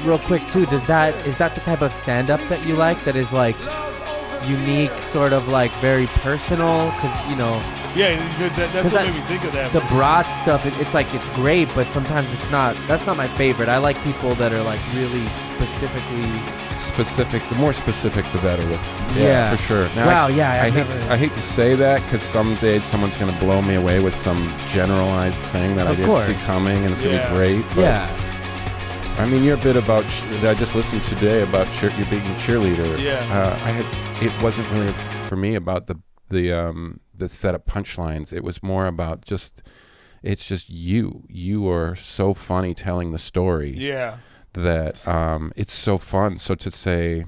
real quick too, is that the type of stand-up that you like? That is like unique, sort of like very personal, because Yeah, because that's 'Cause what made me think of that. the broad stuff. It's like it's great, but sometimes it's not. That's not my favorite. I like people that are like really specifically. specific. The more specific, the better. With Yeah. for sure. Now, Wow, yeah, I hate to say that because someday someone's going to blow me away with some generalized thing that I Of didn't course. see coming, and it's going to Yeah. be great. But, Yeah. I mean, your bit about that I just listened today about you being a cheerleader. Yeah. It wasn't really for me about the set of punchlines. It was more about it's just you. You are so funny telling the story. Yeah. That it's so fun. So to say,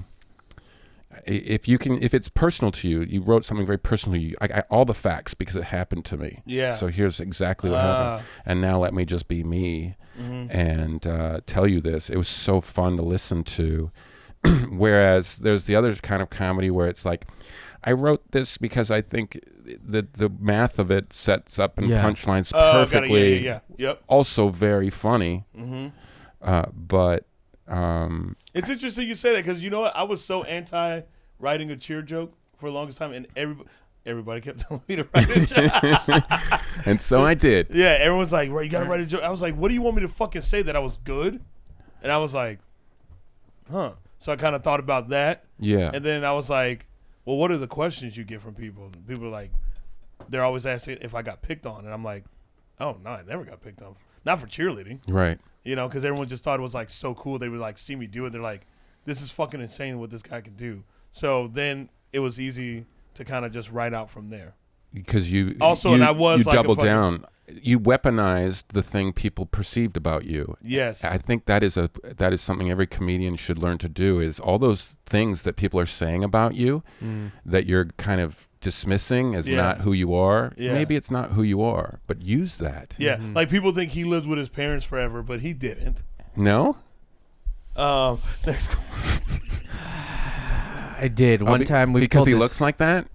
if it's personal to you, you wrote something very personal to you. I all the facts because it happened to me. Yeah. So here's exactly what happened, and now let me just be me and tell you this. It was so fun to listen to. Whereas there's the other kind of comedy where it's like, I wrote this because I think the math of it sets up and punchlines perfectly. Yeah. Yep. Also very funny. But It's interesting you say that because you know what? I was so anti writing a cheer joke for the longest time, and everybody kept telling me to write a joke. and so I did. Yeah, everyone's like, "Right, you gotta write a joke." I was like, "What do you want me to fucking say that I was good?" And I was like, "Huh." So I kind of thought about that. Yeah. And then I was like, "Well, what are the questions you get from people?" And people are like, they're always asking if I got picked on, and I'm like, "Oh no, I never got picked on. Not for cheerleading." Right. You know, because everyone just thought it was like so cool. They would like see me do it. They're like, "This is fucking insane what this guy can do." So then it was easy to kind of just write out from there. Because you And I was you like a doubled fucking- down. You weaponized the thing people perceived about you. Yes. I think that is something every comedian should learn to do. Is all those things that people are saying about you that you're kind of dismissing as not who you are. Yeah. Maybe it's not who you are, but use that. Yeah. Like people think he lived with his parents forever, but he didn't. No. Next. I did one time. We because told he this- looks like that.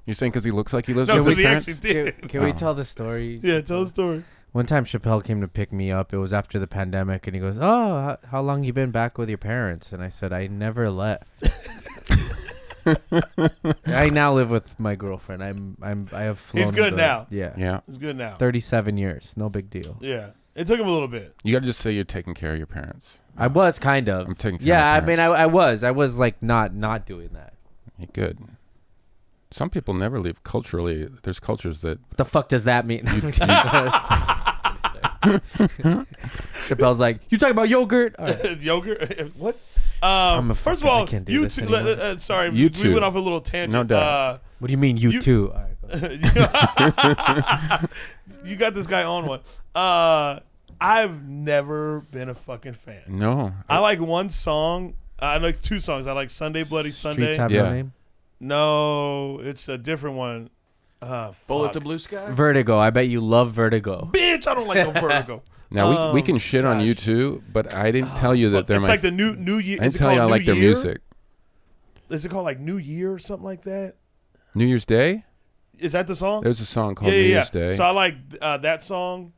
You're saying because he looks like he lives No, with because his he actually parents? did. Can we tell the story? Yeah, tell the story. One time Shapel came to pick me up. It was after the pandemic, and he goes, "Oh, how long you been back with your parents?" And I said, "I never left." I now live with my girlfriend. I have flown. He's good now. Yeah. Yeah. It's good now. 37 years, no big deal. Yeah. It took him a little bit. You got to just say you're taking care of your parents. I was kind of. I'm taking care Yeah, of my I mean, I was like not doing that. You're good. Some people never leave culturally. There's cultures that What the fuck does that mean? Chappelle's like, you talking about yogurt? All right. Yogurt? What? First of I all, can't do you this two. anymore. Sorry, You we two. went off a little tangent. No doubt. What do you mean you too? All right, go. You got this guy on one. I've never been a fucking fan. no. I like one song. I like two songs. I like Sunday Bloody Sunday. Streets have Yeah. no name. No, it's a different one. Bullet Fuck. to Blue Sky? Vertigo. I bet you love Vertigo. Bitch, I don't like no Vertigo. Now we can shit on you gosh. too, but I didn't tell you that they're It's my. like the new year. I didn't tell you I like their music. Is it called like New Year or something like that? New Year's Day. Is that the song? There's a song called New New Year's Year's Day. So I like that song.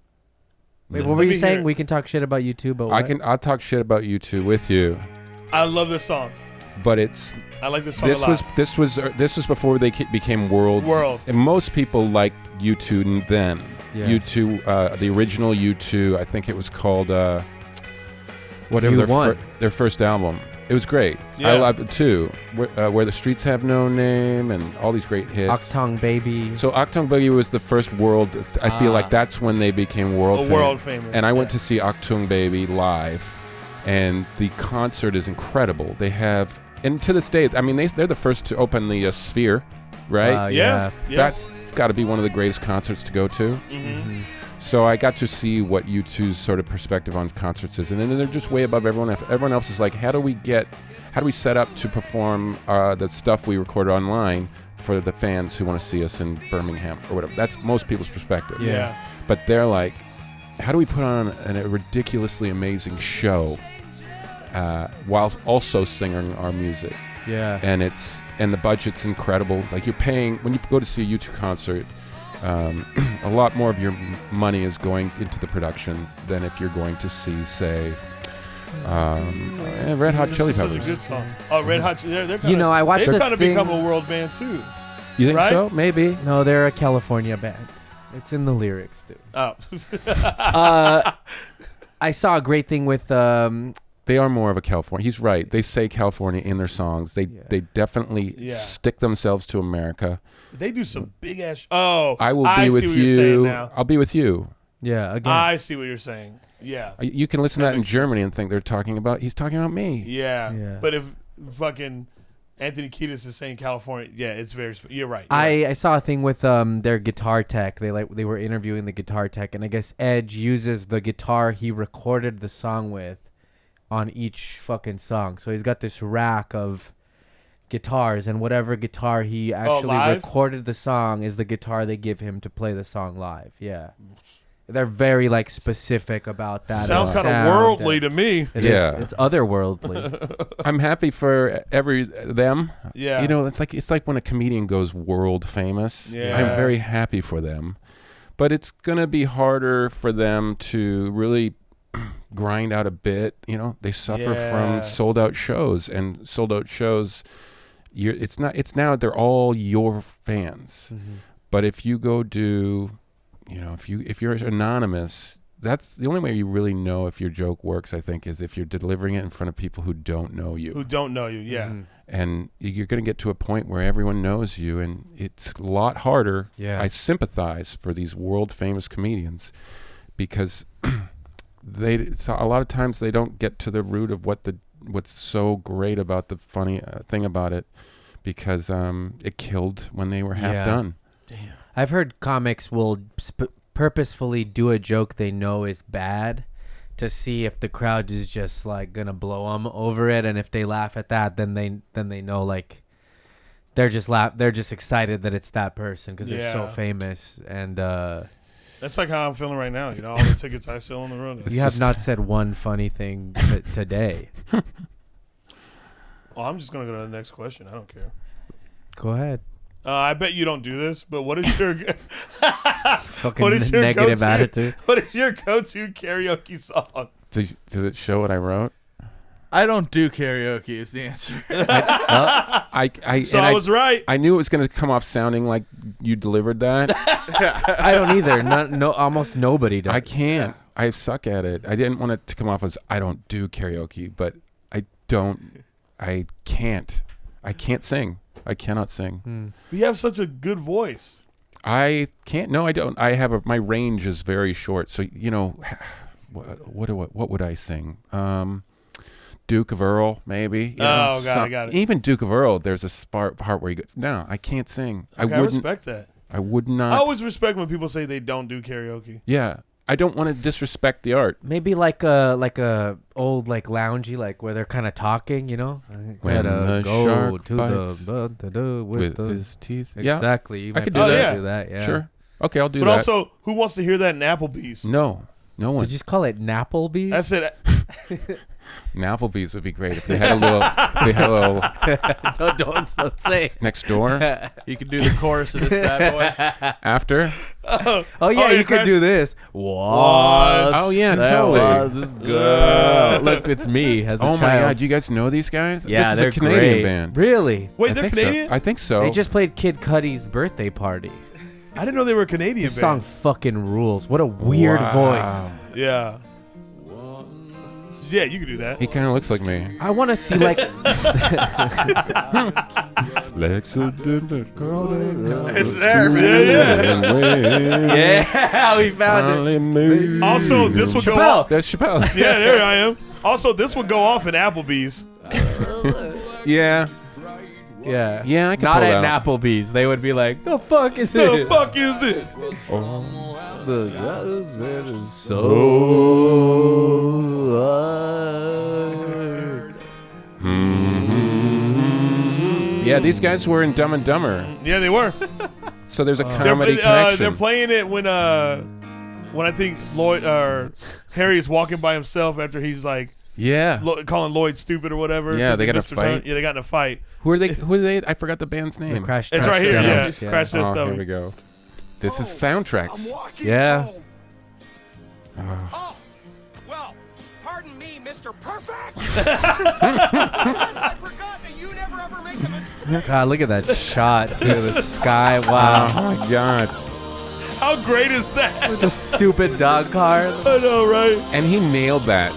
Wait, what were you me saying? hear it. We can talk shit about you too, but I'll talk shit about you two with you, I love this song. but it's I like this song a lot. this was before they became world. World. And most people liked U2 then. Yeah. U2, the original U2. I think it was called whatever U1. their first album. It was great. Yeah. I loved it too. Where the Streets Have No Name and all these great hits. Octong Baby. So Octong Boogie was the first world. I feel like that's when they became world famous. And I went to see Octong Baby live, and the concert is incredible. They have, and to this day, I mean, they're the first to open the Sphere, right? Yeah. That's got to be one of the greatest concerts to go to. Mm-hmm. So I got to see what U2's sort of perspective on concerts is, and then they're just way above everyone else. Everyone else is like, how do we set up to perform the stuff we recorded online for the fans who want to see us in Birmingham or whatever? That's most people's perspective. Yeah. But they're like, how do we put on a ridiculously amazing show while also singing our music? Yeah. And the budget's incredible. Like you're paying when you go to see a U2 concert. A lot more of your money is going into the production than if you're going to see, say, Red Hot Chili This is such a Peppers. good song. Oh, Red Hot. They're kinda, You know, I watched they've the kind of thing. become a world band too. You think right? so? Maybe. No, they're a California band. It's in the lyrics too. Oh. I saw a great thing with They are more of a California. He's right. They say California in their songs. They definitely stick themselves to America. They do some big ass. Oh, I will be with see what you're saying you. now. I'll be with you. yeah, again. I see what you're saying. Yeah. You can listen to That that in makes Germany and think they're talking about. He's talking about me. Yeah. Yeah. But if fucking Anthony Kiedis is saying California, yeah, it's very. You're right. I saw a thing with their guitar tech. They were interviewing the guitar tech, and I guess Edge uses the guitar he recorded the song with on each fucking song. So he's got this rack of guitars, and whatever guitar he actually live? recorded the song is the guitar they give him to play the song live. Yeah. They're very like specific about that. Sounds kind of sound worldly and- to me. It Yeah. is, it's otherworldly. I'm happy for them. Yeah. You know, it's like when a comedian goes world famous. Yeah. I'm very happy for them. But it's going to be harder for them to really grind out a bit. You know, they suffer from sold out shows, and sold out shows. It's now they're all your fans. Mm-hmm. But if you go do, you know, if you're anonymous, that's the only way you really know if your joke works, I think, is if you're delivering it in front of people who don't know you. Who don't know you? Yeah. Mm-hmm. And you're going to get to a point where everyone knows you, and it's a lot harder. Yeah. I sympathize for these world famous comedians because a lot of times they don't get to the root of what's so great about the funny thing about it, because it killed when they were half done. Damn. I've heard comics will purposefully do a joke they know is bad to see if the crowd is just like gonna blow them over it, and if they laugh at that, then they know like they're just excited that it's that person because they're so famous. And That's like how I'm feeling right now. You know, all the tickets I sell on the road. you have not said one funny thing today. Oh, I'm just gonna go to the next question. I don't care. Go ahead. I bet you don't do this, but what is your Fucking what is your negative go-to, attitude. What is your go-to karaoke song? Does it show what I wrote? I don't do karaoke is the answer. I was right. I knew it was going to come off sounding like you delivered that. I don't either. Almost nobody does. I can't. I suck at it. I didn't want it to come off as I don't do karaoke, but I can't. I can't sing. I cannot sing. You have such a good voice. I can't. No, I don't. I have my range is very short. So, you know, what would I sing? Duke of Earl, maybe. You know, I got it. Even Duke of Earl, there's a part where you go, no, I can't sing. Okay, I respect that. I would not. I always respect when people say they don't do karaoke. Yeah. I don't want to disrespect the art. Maybe like a old like loungy, like where they're kind of talking, you know. When the shark bites with his teeth. Exactly. You I might could be do able to that. do that. Yeah. Sure. Okay, I'll do But that. also, who wants to hear that in Applebee's? No one. Did you just call it Napplebee's? I said An Applebee's would be great if they had a little. No, don't say. Next door. You could do the chorus of this bad boy. After. Oh yeah, you could do this. What? Oh yeah, There totally. was this girl. Look, it's me as a Oh child. my God, you guys know these guys? Yeah, this is they're a Canadian great. band. Really? Wait, I they're think Canadian? So. I think so. They just played Kid Cudi's birthday party. I didn't know they were a Canadian This song band. fucking rules. What a weird Wow. Yeah. Yeah, you could do that. He kind of looks like me. voice. I want to see like. It's there, man. Yeah, we found it. Also, this would go Shapel. off. That's Chappelle. Yeah, there I am. Also, this would go off in Applebee's. Yeah. Yeah. Yeah, I can Not pull at that off. Applebee's. They would be like, "The fuck is The this? fuck is this? Yeah, these guys were in Dumb and Dumber. Yeah, they were. So there's a They're, comedy connection. they're playing it when I think Lloyd or Harry is walking by himself after he's like Yeah. calling Lloyd stupid or whatever. Yeah, 'cause they he got in a missed their turn. fight. Yeah, they got in a fight. Who are they? I forgot the band's The name. Crash It's Test right here. Yeah, Dummies, Crash Test Oh, here Dummies. we go. This is soundtracks. Yeah. Oh, well, pardon me, Mr. Perfect. I forgot that you never ever make a mistake. God, look at that shot. Dude, the sky. Wow. Oh my God. How great is that? The stupid dog car. I know, right? And he nailed that.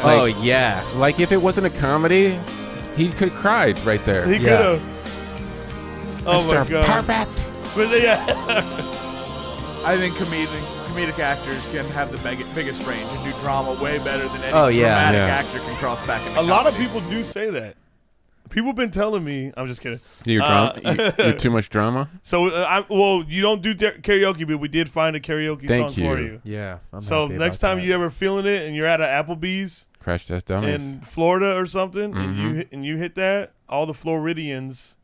Oh Like, yeah. like if it wasn't a comedy, he could have cried right there. He Yeah. could have. Oh my Mr. god. Perfect. But yeah. I think comedic actors can have the biggest range and do drama way better than any Oh, yeah. dramatic Yeah. actor can cross back into A lot of comedy. people do say that. People have been telling me. I'm just kidding. You're too much drama. So, you don't do karaoke, but we did find a karaoke Thank song for you. you. Yeah. I'm So happy next about time that. you ever feeling it and you're at an Applebee's Crash Test Dummies. in Florida or something, Mhm. and you hit that, all the Floridians,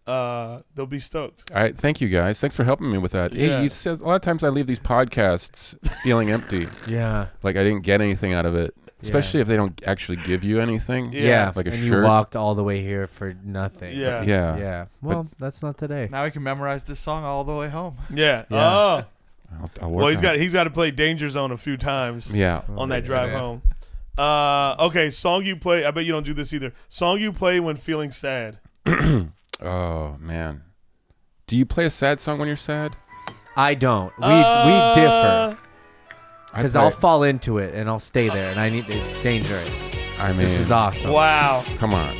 they'll be stoked. All right, thank you guys. Thanks for helping me with that. Yeah. Hey, you said a lot of times I leave these podcasts feeling empty, Yeah. like I didn't get anything out of it. Especially if they don't actually give you anything. Yeah. Like a and shirt. you walked all the way here for nothing. Yeah. Yeah. Yeah. Well, that's not today. Now we can memorize this song all the way home. Yeah. Yeah. Oh. I'll work Well, he's on it. got to play Danger Zone a few times. Yeah. On that Yeah. drive home. Okay, song you play. I bet you don't do this either. Song you play when feeling sad. Oh man. Do you play a sad song when you're sad? I don't. We differ. I Because play- I'll fall into it and I'll stay there, and it's dangerous. I mean, This is awesome. Wow. come on.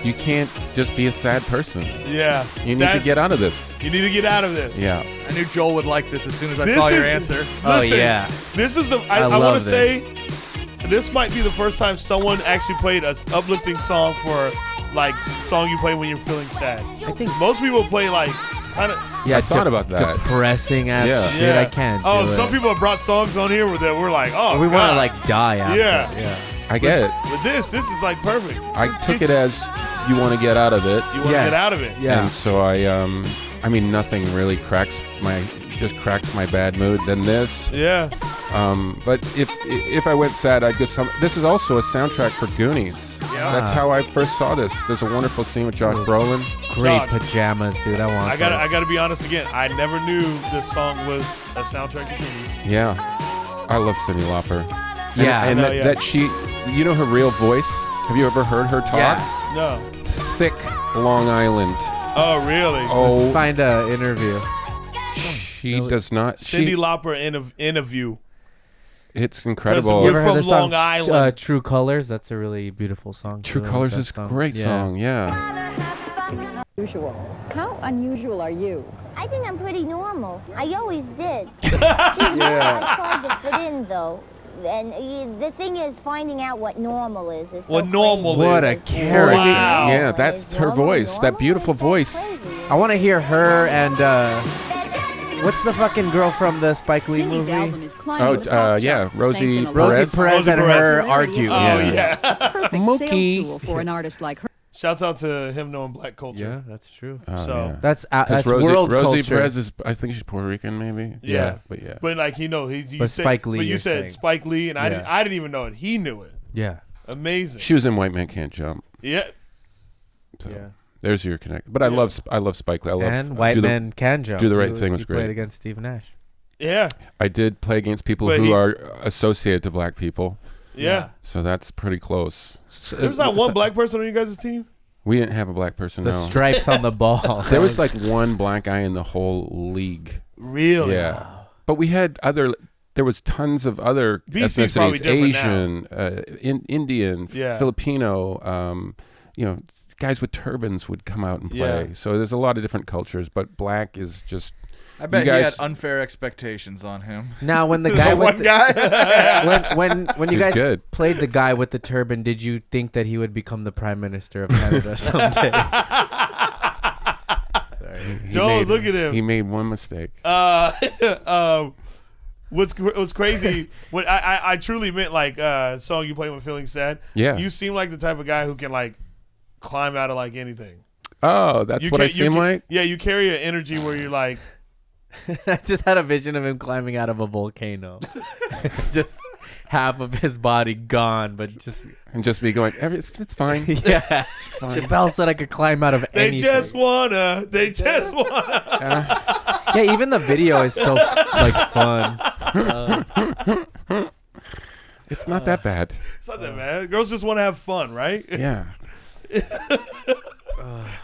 You can't just be a sad person. Yeah. You need to That's- get out of this. You need to get out of this. Yeah. I knew Joel would like this as soon as I This saw your is- answer. Oh, Listen, yeah. This is the. I love want to this. say, this might be the first time someone actually played an uplifting song for like song you play when you're feeling sad. I think. Most people play like kind of. Yeah, I thought about that. Depressing ass Yeah. shit. I can't. Oh, do some it. people have brought songs on here that we're like, oh, We want God. to like die after. Yeah. Yeah. I get it. With this is like perfect. I took it as you want to get out of it. You want to Yes. get out of it. Yeah. And so I mean, nothing really cracks my bad mood than this. Yeah. But if I went sad, I'd get some. This is also a soundtrack for Goonies. Yeah. That's how I first saw this. There's a wonderful scene with Josh Brolin. Great Dog. pajamas, dude. I want. I gotta be honest again. I never knew this song was a soundtrack to movies. Yeah, I love Cyndi Lauper. And, Yeah. and I know, that, yeah. that she, you know her real voice. Have you ever heard her talk? Yeah. No. Thick Long Island. Oh, really? Oh, Let's find a interview. she does not. Cyndi She, Lauper interview. it's incredible. You're Ever from heard the song, Long Island. True Colors. That's a really beautiful song. True too. I Colors like is that a great Yeah. song. Yeah. Unusual. How unusual are you? I think I'm pretty normal. I always did. I tried to fit in, though. And the thing is, finding out what normal is so What normal crazy. What a is. character. Wow. Yeah, that's her voice. That beautiful voice. I want to hear her and what's the fucking girl from the Spike Lee Cindy's movie? album is climbing the Oh, pop yeah, charts, Rosie thanks in a Rosie Perez. Perez Rosie and Perez. her Celebrity argue. of Oh, the yeah. perfect Mookie. sales tool for an artist like her. Shouts out to him knowing black culture. Yeah, that's true. Oh, So- yeah. That's 'Cause world Rosie culture. Perez is, I think she's Puerto Rican, maybe. Yeah. But yeah. But like you But Spike Lee, But you you're said saying. Spike Lee, and Yeah. I didn't even know it. He knew it. Yeah. Amazing. She was in White Man Can't Jump. Yeah. So Yeah. there's your connect. But I love Spike Lee. I love And White Man Can Jump. Do the Right Thing was he great. played against Steve Nash. Yeah. I did play against people But who are associated to black people. Yeah. So that's pretty close. There's not one black person on you guys' team? We didn't have a black person. The no. stripes on the ball. There was like one black guy in the whole league. Really? Yeah. But we had there was tons of other BC's probably ethnicities, different Asian, Indian, Yeah. Filipino, guys with turbans would come out and play. Yeah. So there's a lot of different cultures, but black is just. I bet you he guys, had unfair expectations on him. Now, when the guy one guy. when you He's guys good. played the guy with the turban, did you think that he would become the Prime Minister of Canada someday? Sorry. Joe, look at him. He made one mistake. What's crazy? What I truly meant like song you play when feeling sad. Yeah. You seem like the type of guy who can like climb out of like anything. Oh, that's You what I ca- you seem ca- like? Yeah, you carry an energy where you're like. I just had a vision of him climbing out of a volcano. Just half of his body gone, but just And just be going, it's fine. yeah. It's fine. Chappelle said I could climb out of They anything. just wanna. Yeah, even the video is so like fun. It's not that bad. It's not that bad. Girls just want to have fun, right? Yeah.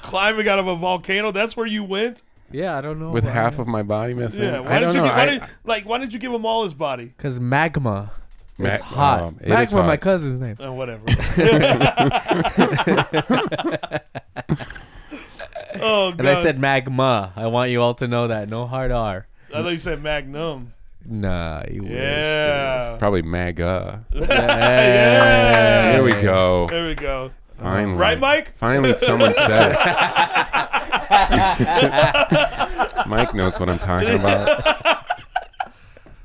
Climbing out of a volcano. That's where you went. Yeah, I don't know. With half of my body missing. Yeah. I don't know. Why did you give him all his body? Because magma. It's Ma- hot. it is Magma, my hot. cousin's name. Whatever. Oh god. And I said magma. I want you all to know that. No hard R. I thought you said Magnum. Nah, you wish. Yeah. Probably MAGA. Yeah. Here we go. There we go. Finally. Right, Mike? Finally, someone said it. Mike knows what I'm talking about.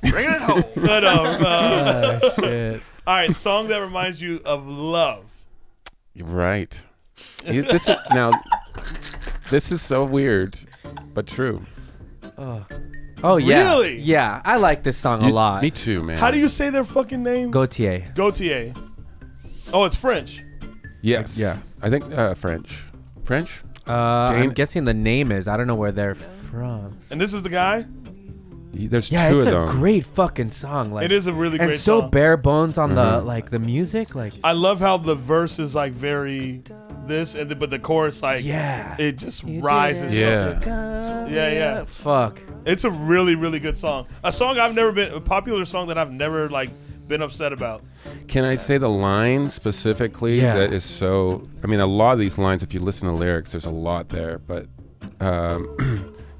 Bring it home. But, Shit. all right, song that reminds you of love. You're right. This is so weird, but true. Oh, yeah. Really? Yeah, I like this song a lot. Me too, man. How do you say their fucking name? Gautier. Gautier. Oh, it's French. Yes. Yeah. I think French. French? I'm guessing the name is. I don't know where they're from. And this is the guy? There's Yeah, two it's of a them. great fucking song. Like, It is a really and great so song. bare bones on the like the music. Like, I love how the verse is like very this, but the chorus like yeah, it just rises. Yeah. Yeah. Fuck. It's a really, really good song. A popular song that I've never like been upset about. Can I say the line specifically Yeah. that is so... I mean, a lot of these lines, if you listen to lyrics, there's a lot there. But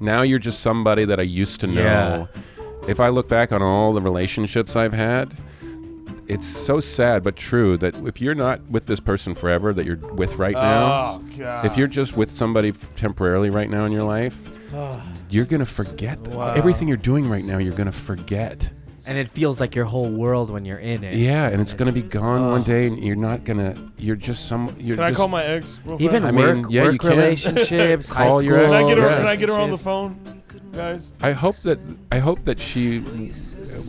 now you're just somebody that I used to know. Yeah. If I look back on all the relationships I've had, it's so sad but true that if you're not with this person forever that you're with right now, Oh god. if you're just with somebody temporarily right now in your life, you're going to forget. Everything you're doing right now, you're going to forget. And it feels like your whole world when you're in it. Yeah, and it's going to be gone one day, and you're not going to... You're just some... You're Can I just, call my ex real Even fast? I mean, work, yeah, you work can. relationships, high Call school. your ex. Can I get her? Yeah. Can I get her on the phone, guys? I hope that she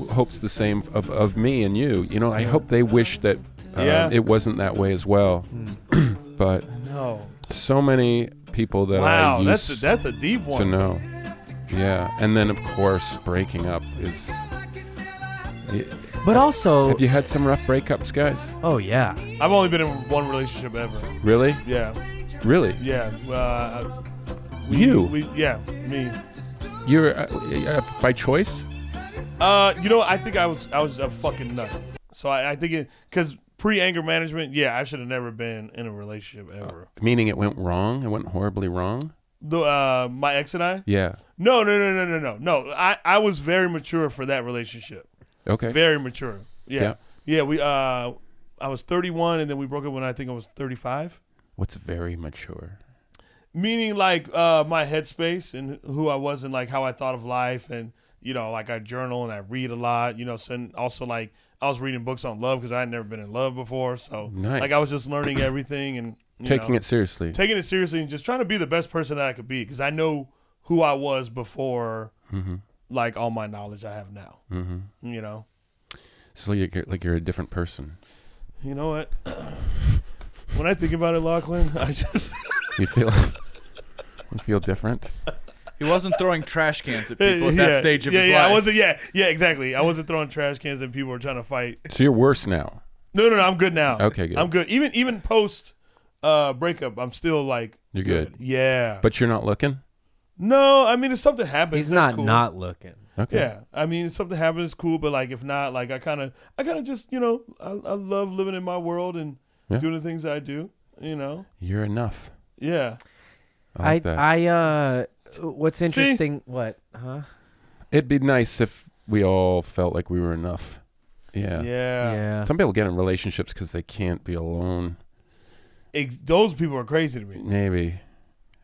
hopes the same of me and you. You know, I hope they wish that Yeah. it wasn't that way as well. But No. so many people that I Wow, used that's a deep one. to know. Yeah, and then of course breaking up is. But also, Have you had some rough breakups, guys? oh yeah, I've only been in one relationship ever. Really? Yeah. Really? Yeah. You? Yeah, me. You're by choice? I think I was a fucking nut. So I think it because pre-anger management. Yeah, I should have never been in a relationship ever. Meaning it went wrong? It went horribly wrong? My ex and I. Yeah. No. I was very mature for that relationship. Okay. Very mature. Yeah. Yeah. I was 31, and then we broke up when I think I was 35. What's very mature? Meaning like my headspace and who I was and like how I thought of life, and like I journal and I read a lot. So and also like I was reading books on love because I had never been in love before. So Nice. like I was just learning everything and Taking it seriously. taking it seriously and just trying to be the best person that I could be because I know who I was before like all my knowledge I have now. Mm-hmm. You know. So you're a different person. You know what? When I think about it, Lachlan, I just You feel different. He wasn't throwing trash cans at people at that stage of his life. I wasn't. Yeah, exactly. I wasn't throwing trash cans and people were trying to fight. So you're worse now. No, I'm good now. Okay, good. I'm good. Even post breakup, I'm still like You're good. Yeah. But you're not looking? No, I mean if something happens, He's that's not cool. looking. Okay. Yeah, I mean if something happens, it's cool. But like if not, like I kind of just I love living in my world and doing the things that I do. You're enough. Yeah. I like that. What's interesting? What? Huh? It'd be nice if we all felt like we were enough. Yeah. Yeah. Some people get in relationships because they can't be alone. Those people are crazy to me.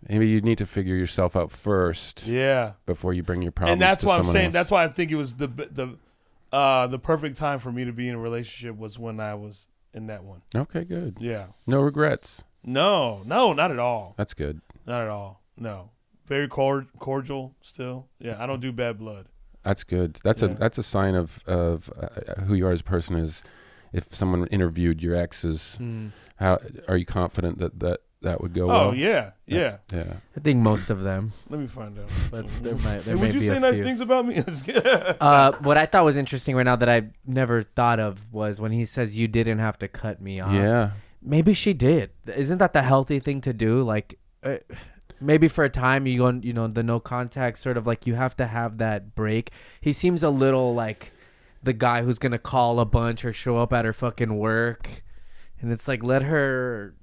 Maybe you need to figure yourself out first. Yeah. Before you bring your problems. And that's to why I'm someone saying. else. That's why I think it was the perfect time for me to be in a relationship was when I was in that one. Okay, good. Yeah. No regrets. No, not at all. That's good. Not at all. No. Very cordial still. Yeah, I don't do bad blood. That's good. That's a sign of who you are as a person. Is if someone interviewed your exes, how are you confident that would go well? Oh yeah. Yeah. I think most of them. Let me find out. But there may would you be say a nice few. things about me? What I thought was interesting right now that I never thought of was when he says you didn't have to cut me off. Yeah. Maybe she did. Isn't that the healthy thing to do? Like, maybe for a time you go, the no contact sort of like you have to have that break. He seems a little like the guy who's gonna call a bunch or show up at her fucking work, and it's like let her.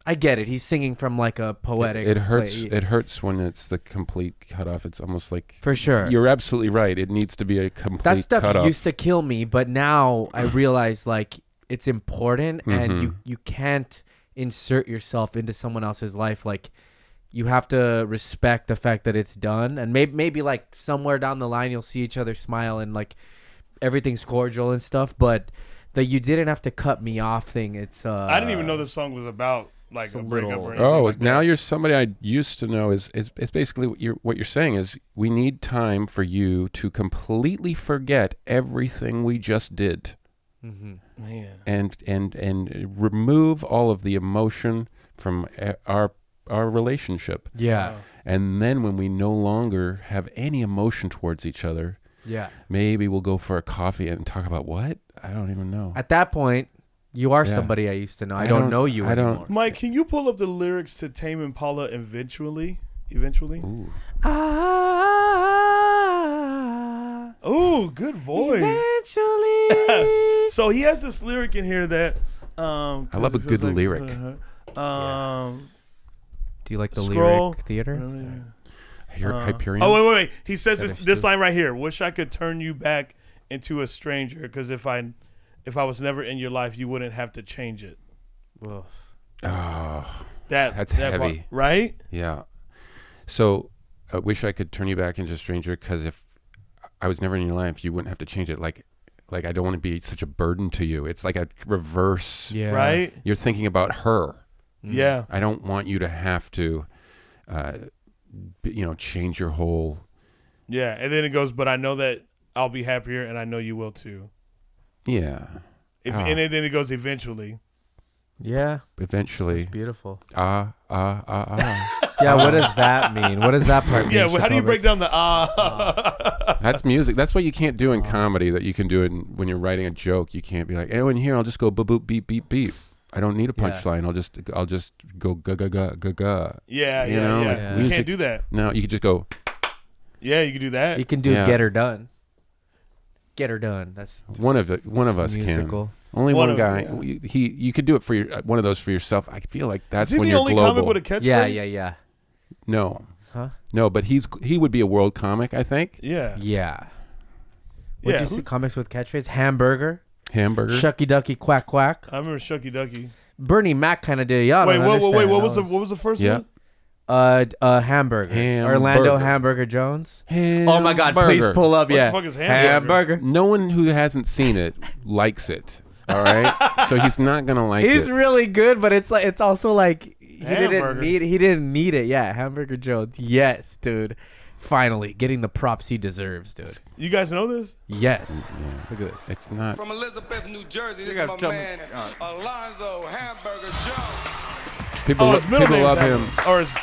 I get it. He's singing from like a poetic. It hurts. play. It hurts when it's the complete cutoff. It's almost like For sure. You're absolutely right. It needs to be a complete That stuff cutoff. used to kill me, but now I realize like it's important, and you can't insert yourself into someone else's life. Like you have to respect the fact that it's done, and maybe like somewhere down the line you'll see each other smile and like everything's cordial and stuff. But the you didn't have to cut me off thing. It's I didn't even know this song was about like a breakup or anything. Oh, like now that. you're somebody I used to know. Is basically what you're saying is we need time for you to completely forget everything we just did. Man. And remove all of the emotion from our relationship. yeah. And then when we no longer have any emotion towards each other, Yeah. maybe we'll go for a coffee and talk about what? I don't even know. At that point, you are Yeah. somebody I used to know. I I don't don't- know you I don't- anymore. Mike, can you pull up the lyrics to Tame Impala eventually? Ooh. Oh, good voice. Eventually. So he has this lyric in here that I love a good lyric. Do you like the Scroll. lyric theater? Hyperion. Oh wait. He says this Understood. line right here. Wish I could turn you back into a stranger, because if I was never in your life, you wouldn't have to change it. Ugh. Oh, That's heavy. part, right? Yeah. So I wish I could turn you back into a stranger, because if I was never in your life, you wouldn't have to change it. Like I don't want to be such a burden to you. It's like a reverse. Yeah. Right? You're thinking about her. Yeah. I don't want you to have to, change your whole. Yeah. And then it goes, but I know that I'll be happier, and I know you will too. Yeah. And then it goes eventually. Yeah. Eventually. It's beautiful. Ah. Yeah. What does that mean? What does that part mean? Yeah. Well, how do you Shapel? break down the That's music. That's what you can't do in comedy. That you can do it when you're writing a joke. You can't be like, oh, in here I'll just go boop boop beep beep beep. I don't need a Yeah. punchline. I'll just go ga ga ga ga ga. Yeah. You know, like You music- can't do that. No, you can just go. Yeah, you can do that. You can do Yeah. Get Her Done. Get Her Done. That's One of us musical. can. Only One one of- guy. yeah. You could do it for one of those for yourself. I feel like that's Is he when the you're only global. comic with a catchphrase? Yeah. No, Huh? no, but he would be a world comic. I think. Yeah. Yeah. What Yeah. do you see? Comics with catchphrase? Hamburger. Hamburger. Shucky Ducky Quack Quack. I remember Shucky Ducky. Bernie Mac kind of did. Y'all Wait, don't wait, understand. what That was the first Yeah. one? Hamburger. Orlando Hamburger. Hamburger Jones. Oh my God! Please Hamburger. pull up. What Yeah. the fuck is hamburger? No one who hasn't seen it likes it. All right, so he's not gonna like He's it. really good, but it's like it's also like he Hamburger. didn't need it. Yeah, Hamburger Jones. Yes, dude. Finally, getting the props he deserves, dude. You guys know this? Yes. Look at this. It's not. From Elizabeth, New Jersey, this You is gotta my tell me- man, Alonzo Hamburger Jones. People, Oh, his middle people name's love Hamburger. him. Or his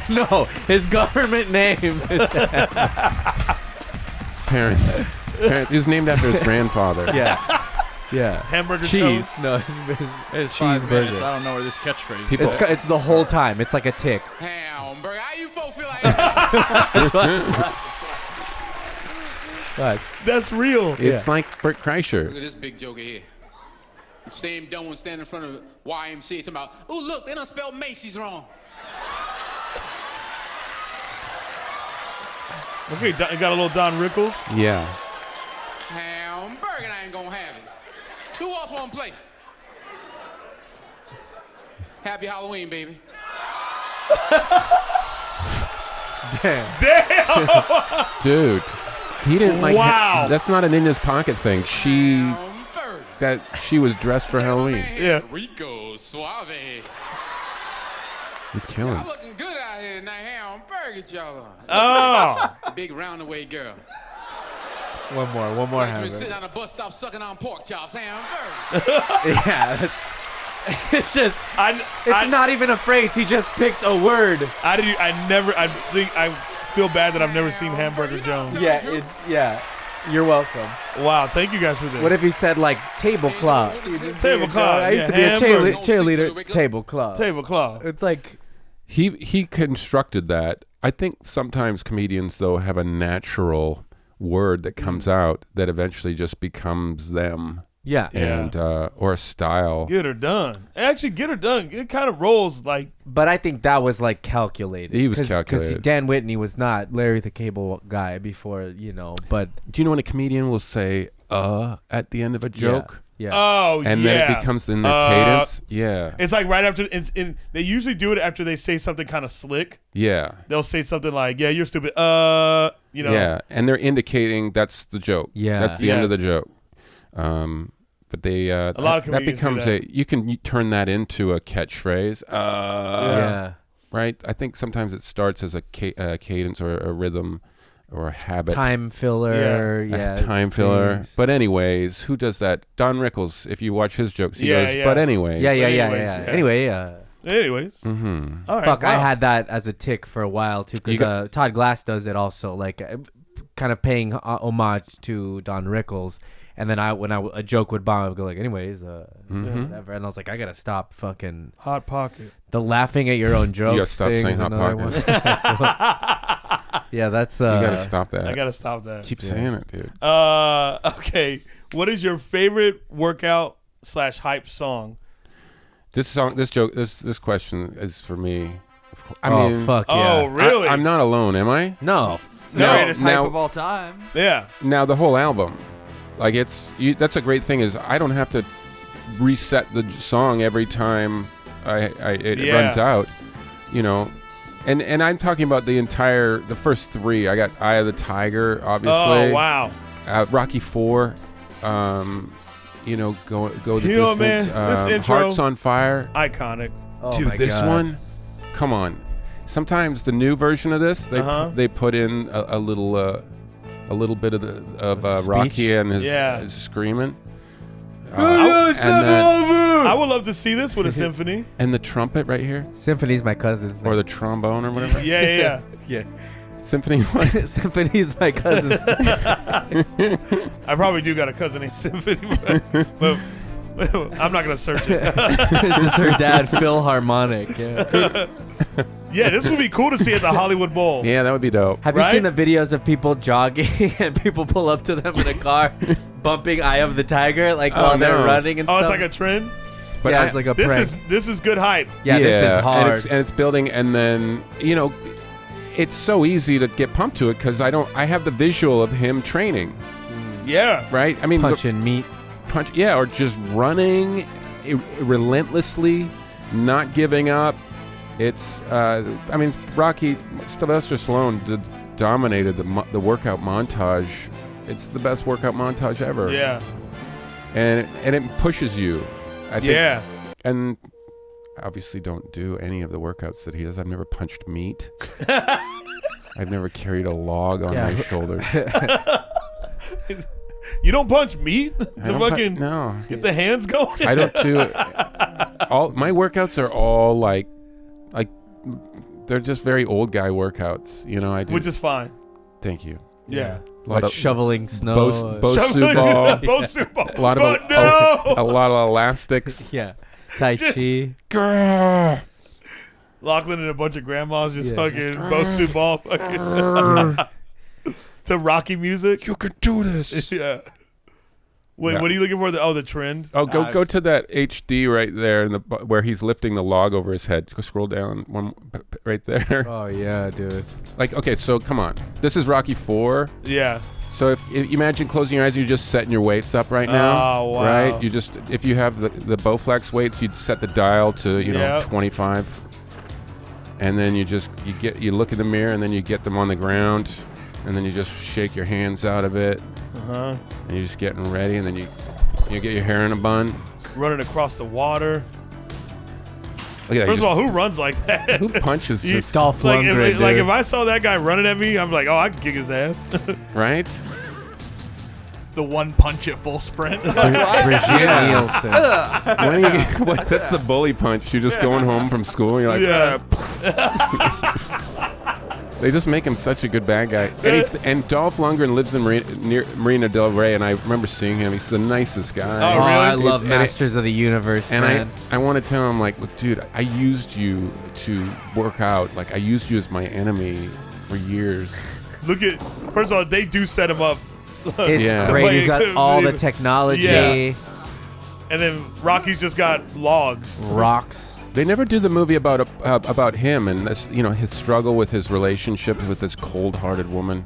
No, his government name is His parents. He was named after his grandfather. yeah. Hamburger Cheese. Jones? No, It's 5 minutes. cheeseburger. I don't know where this catchphrase People- is. It's the whole time. It's like a tick. Hamburger, how you folks feel like that? Watch. That's real. It's like Bert Kreischer. Look at this big joker here. The same dumb one standing in front of YMCA talking about, oh, look, they done spelled Macy's wrong. Okay, you got a little Don Rickles. Yeah. Hamburger, I ain't gonna have it. Who else wanna play? Happy Halloween, baby. Damn. Dude. He didn't like. Wow. That's not an in his pocket thing. Hamburger. She was dressed for Halloween. Yeah. Rico Suave. He's killing. Y'all looking good out here tonight. Hamburger, y'all are. Oh. Big roundaway girl. One more Been sitting hamburger. on a bus stop sucking on pork chops. Hamburger. Yeah, it's just. It's not even a phrase. He just picked a word. I feel bad that I've never seen Hamburger Jones. Yeah. You're welcome. Wow, thank you guys for this. What if he said like tablecloth? Tablecloth? I used to be a cheerleader. Tablecloth. Tablecloth. It's like He constructed that. I think sometimes comedians though have a natural word that comes out that eventually just becomes them. yeah. And or a style. Get her done. Actually, get her done. It kind of rolls like. But I think that was like calculated. He was Because calculated. Dan Whitney was not Larry the Cable Guy before, But Do you know when a comedian will say at the end of a joke? yeah. Oh, And yeah. then it becomes in their cadence? Yeah. It's like right after. They usually do it after they say something kind of slick. Yeah. They'll say something like, "Yeah, you're stupid." Yeah. And they're indicating that's the joke. Yeah. That's the end of the Yes. joke. But they A lot of that comedians do becomes that. you can turn that into a catchphrase. yeah. Right? I think sometimes it starts as a cadence or a rhythm or a habit. Time filler. A Yeah. time filler. things. But anyways, who does that? Don Rickles, if you watch his jokes, he Yeah, goes, yeah. but anyways. Yeah. Anyways, Anyway, Anyways, Mm-hmm. all right. fuck, I wow. had that as a tick for a while too, You because Todd Glass does it also, like kind of paying homage to Don Rickles. And then when a joke would bomb, I would go like, anyways, whatever. And I was like, I gotta stop fucking Hot Pocket. the laughing at your own jokes. gotta stop thing saying is Hot another Pocket. one. Yeah, that's. You gotta stop that. I gotta stop that. Keep saying it, dude. Okay. What is your favorite workout / hype song? This question is for me. I Oh mean, fuck yeah! Oh, really? I'm not alone, am I? No, The greatest hype now- of all time. Yeah. Now the whole album, like that's a great thing is I don't have to reset the song every time it Yeah. runs out, and I'm talking about the first three. I got Eye of the Tiger, obviously. Oh wow. Rocky IV, go the You know, distance. man, this intro- Hearts on Fire. Iconic. oh Dude, my this God. one, come on. Sometimes the new version of this, they put in a little bit of Rocky Speech? and his, Yeah. his screaming. It's and not then- over. I would love to see this with a symphony. And the trumpet right here, Symphony's my cousin's name. or the trombone or whatever. Yeah. yeah. Symphony. What? Symphony's my cousin's name. I probably do got a cousin named Symphony, but I'm not gonna search it. This is her dad, Phil Harmonic. Yeah. Yeah, this would be cool to see at the Hollywood Bowl. Yeah, that would be dope. Have Right? you seen the videos of people jogging and people pull up to them in a car, bumping "Eye of the Tiger" while they're no. running and Oh, stuff? it's like a trend. But yeah, I- it's like a This prank. is good hype. Yeah, this is hard. and it's building, and then it's so easy to get pumped to it because I have the visual of him training, Yeah. right? I mean, Punching meat. or just running relentlessly, not giving up. It's Rocky, Sylvester Stallone dominated the workout montage. It's the best workout montage ever. Yeah. And it pushes you. I think, Yeah. And I obviously don't do any of the workouts that he does. I've never punched meat. I've never carried a log on my shoulders. You don't punch meat to don't fucking no. get the hands going. I don't do it. All my workouts are all like they're just very old guy workouts. You know, I do. Which is fine. Thank you. Yeah. A lot Like of shoveling snow. Bosu ball. Bosu ball. A lot of But no! a lot of elastics. Yeah. Tai Chi. Grrr. Lachlan and a bunch of grandmas just Yeah. fucking Bosu ball fucking to Rocky music. You can do this. Yeah. Wait, Yeah. what are you looking for? The trend? Oh, go to that HD right there in where he's lifting the log over his head. Go scroll down one right there. Oh yeah, dude. Like, okay, so come on. This is Rocky 4. Yeah. So if imagine closing your eyes and you're just setting your weights up right now. Oh, wow. Right? You just if you have the Bowflex weights, you'd set the dial to, you know, 25. And then you look in the mirror and then you get them on the ground and then you just shake your hands out of it. Uh-huh. And you're just getting ready, and then you get your hair in a bun. Running across the water. Look at that. First of all, who runs like that? Who punches just Dolph like, Lundgren, like dude. if I saw that guy running at me, I'm like, oh, I can kick his ass. right? The one punch at full sprint. Brigitte Nielsen. When you that's the bully punch. You're just going home from school, and you're like, Yeah. They just make him such a good bad guy. And Dolph Lundgren lives in near Marina Del Rey, and I remember seeing him. He's the nicest guy. Oh, Oh, really? I love It's- Masters of the Universe, And man. I want to tell him, like, look, dude, I used you to work out. Like, I used you as my enemy for years. Look at, first of all, they do set him up. It's Yeah. great. He's got all the Yeah. technology, And then Rocky's just got logs. rocks. They never do the movie about him and this, you know, his struggle with his relationship with this cold-hearted woman.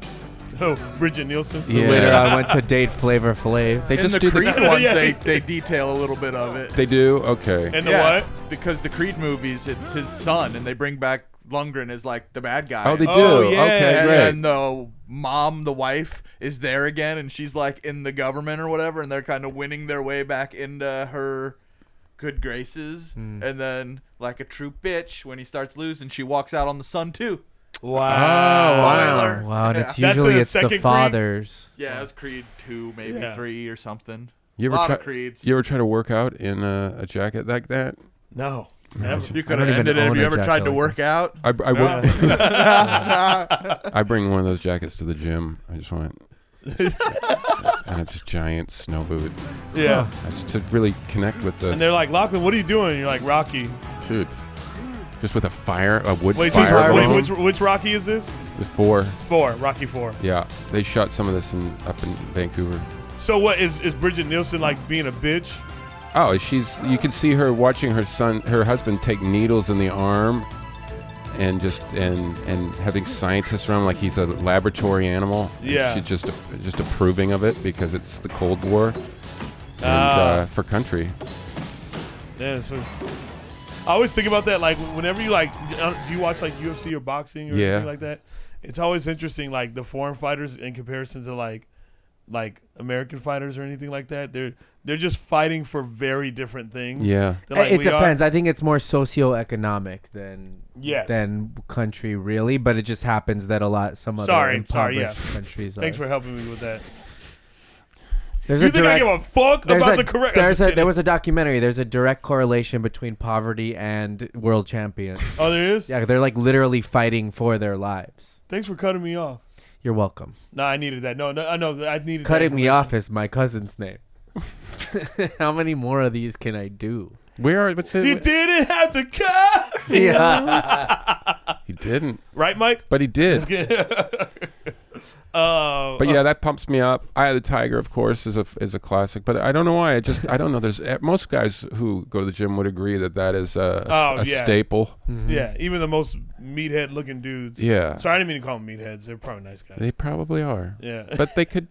Oh, Bridget Nielsen. Yeah. Later on, went to date Flavor Flav. They In just the do Creed the. ones, Yeah. they detail a little bit of it. They do. Okay. And the what? Because the Creed movies, it's his son, and they bring back Lundgren as like the bad guy. Oh, they do. Oh, yeah. Okay, And great. then the mom, the wife, is there again, and she's like in the government or whatever, and they're kind of winning their way back into her good graces. And then, like a true bitch, when he starts losing, she walks out on the son too. Wow. Wow, and it's That's usually the it's second the Creed? fathers. Yeah, it was Creed 2, maybe Yeah. 3 or something. You A ever lot try? of Creeds. You ever try to work out in a jacket like that? No. Never. You I could don't have even ended it if own you a ever jacket tried to like work out. I bring one of those jackets to the gym. I just want. And I have just giant snow boots. Yeah. That's to really connect with And the they're like, Lachlan, what are you doing? And you're like, Rocky. dude. Just with a wood Wait, fire. which Rocky is this? With 4. 4. Rocky 4. Yeah, they shot some of this up in Vancouver. So what is Bridget Nielsen like being a bitch? Oh, you can see her watching her husband take needles in the arm and having scientists around like he's a laboratory animal. And Yeah. she's just approving of it because it's the Cold War and for country. Yeah, so I always think about that, like whenever you like, do you watch like UFC or boxing or anything like that? It's always interesting, like the foreign fighters in comparison to like American fighters or anything like that. They're just fighting for very different things. Yeah. than, like, It we are. depends. I think it's more socioeconomic than Yes. than country really, but it just happens that some other impoverished countries are. Thanks for helping me with that. There's You a think I give a fuck about the correct? There was a documentary. There's a direct correlation between poverty and world champions. Oh, there is? Yeah, they're like literally fighting for their lives. Thanks for cutting me off. You're welcome. No, I needed that. No, I know. I needed Cutting that me off is my cousin's name. How many more of these can I do? What's it? You didn't have to cut me off. He didn't. Right, Mike? But he did. But yeah, that pumps me up. Eye of the Tiger, of course, is a classic. But I don't know why. I don't know. There's most guys who go to the gym would agree that is a staple. Mm-hmm. Yeah, even the most meathead looking dudes. Yeah. Sorry, I didn't mean to call them meatheads. They're probably nice guys. They probably are. Yeah. But they could,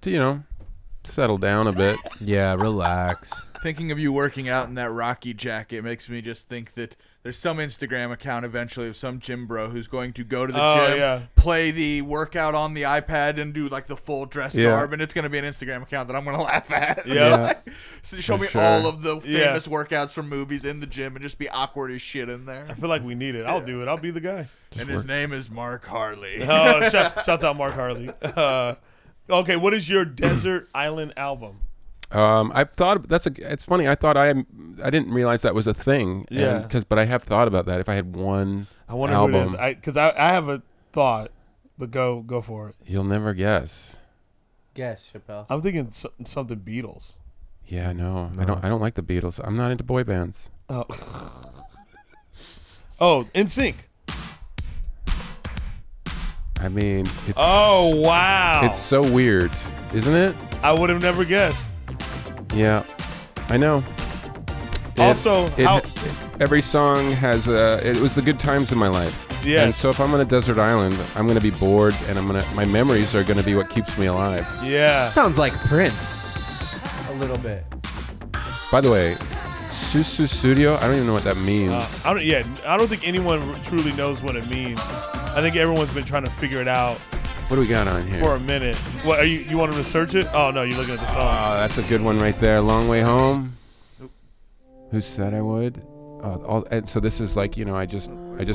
settle down a bit. Yeah, relax. Thinking of you working out in that Rocky jacket makes me just think that there's some Instagram account eventually of some gym bro who's going to go to the gym, play the workout on the iPad, and do like the full dress garb, and it's going to be an Instagram account that I'm going to laugh at. Yeah. So show me all of the famous workouts from movies in the gym and just be awkward as shit in there. I feel like we need it. I'll do it. I'll be the guy. And his name is Mark Harley. Oh, shouts out Mark Harley. Okay, what is your desert island album? I thought it's funny. I thought I didn't realize that was a thing. Yeah. But I have thought about that. If I had one I wonder album, who it is. Because I have a thought, but go for it. You'll never guess. Guess, Shapel. I'm thinking something Beatles. Yeah, no. I don't like the Beatles. I'm not into boy bands. Oh. Oh, NSYNC. I mean, oh wow, it's so weird, isn't it? I would have never guessed. Yeah, I know. Every song has it was the good times in my life. Yeah. And so if I'm on a desert island, I'm gonna be bored, and my memories are gonna be what keeps me alive. Yeah. Sounds like Prince. A little bit. By the way, Susu Studio, I don't even know what that means. I don't think anyone truly knows what it means. I think everyone's been trying to figure it out. What do we got on here? For a minute. What are you want to research it? Oh no, you're looking at the song. Oh, that's a good one right there. Long Way Home. Who said I would? And so this is like, I just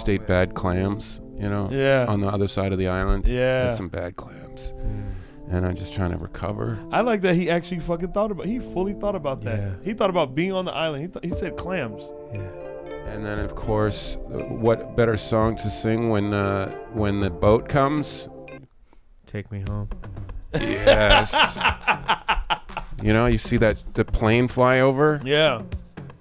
ate bad clams, Yeah. on the other side of the island. Yeah. Had some bad clams. And I'm just trying to recover. I like that he actually fucking he fully thought about that. Yeah. He thought about being on the island. He said clams. Yeah. And then, of course, what better song to sing when the boat comes? Take Me Home. Yes. You see the plane fly over? Yeah.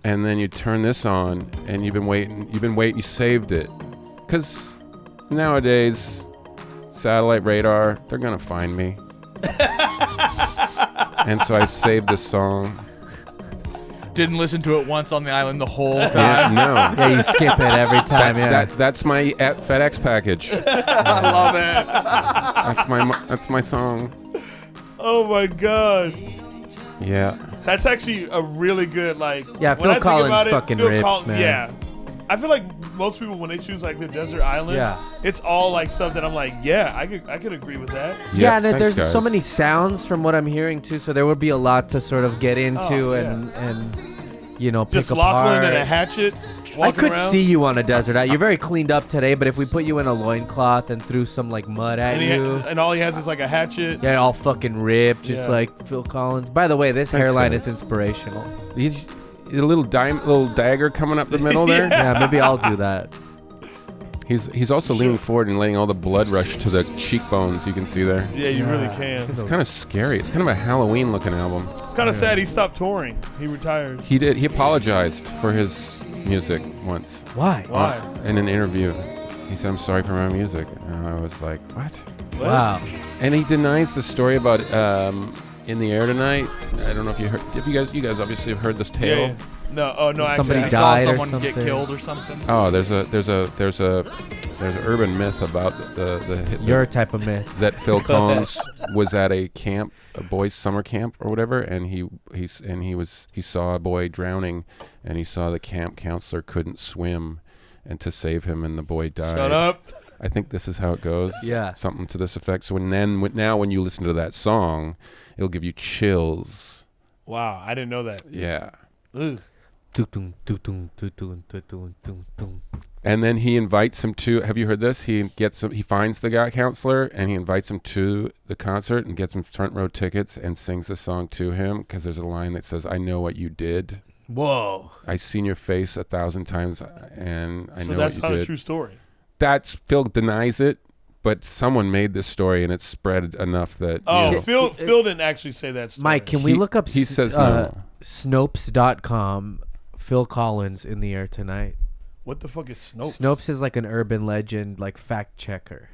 And then you turn this on, and you've been waiting, you saved it. Because nowadays, satellite radar, they're going to find me. And so I saved this song. Didn't listen to it once on the island the whole time. Yeah, no. Yeah, you skip it every time. That's my FedEx package. I love it. That's my song. Oh my god. Yeah. That's actually a really good Yeah, Phil Collins fucking rips, man. Yeah. I feel like most people when they choose like the desert islands, it's all like stuff that I'm like, yeah, I could agree with that. Yeah, and there's so many sounds from what I'm hearing too, so there would be a lot to sort of get into and pick just apart. Lachlan and a hatchet. I could around. see you on a desert island. You're very cleaned up today, but if we put you in a loincloth and threw some like mud at you, and all he has is like a hatchet. Yeah, all fucking ripped, just like Phil Collins. By the way, this hairline is inspirational. A little dagger coming up the middle there. Yeah, maybe I'll do that. He's also leaning forward and letting all the blood rush to the cheekbones. You can see there. Yeah, you really can. It's kind of scary. It's kind of a Halloween looking album. It's kind of sad he stopped touring. He retired. He did. He apologized for his music once. Why? In an interview, he said, "I'm sorry for my music," and I was like, "What?" Wow. And he denies the story about In the Air Tonight. I don't know if you heard. You guys obviously have heard this tale. Yeah. No, no. Somebody actually, died I saw or someone get something. killed or something. Oh, there's an urban myth about the Your type of myth. that Phil Collins was at a camp, a boys' summer camp or whatever, and he saw a boy drowning, and he saw the camp counselor couldn't swim, and to save him, and the boy died. Shut up. I think this is how it goes. Yeah. Something to this effect. So now when you listen to that song, it'll give you chills. Wow, I didn't know that. Yeah. Ugh. And then he invites him to. Have you heard this? He finds the guy counselor and he invites him to the concert and gets him front row tickets and sings the song to him because there's a line that says, "I know what you did. Whoa. I've seen your face 1,000 times and I know what you did." So that's not a true story. Phil denies it, but someone made this story and it's spread enough that. Oh, Phil didn't actually say that story. Mike, can we look up? He says no. Snopes.com. Phil Collins in the air tonight. What the fuck is Snopes? Snopes is like an urban legend, like fact checker.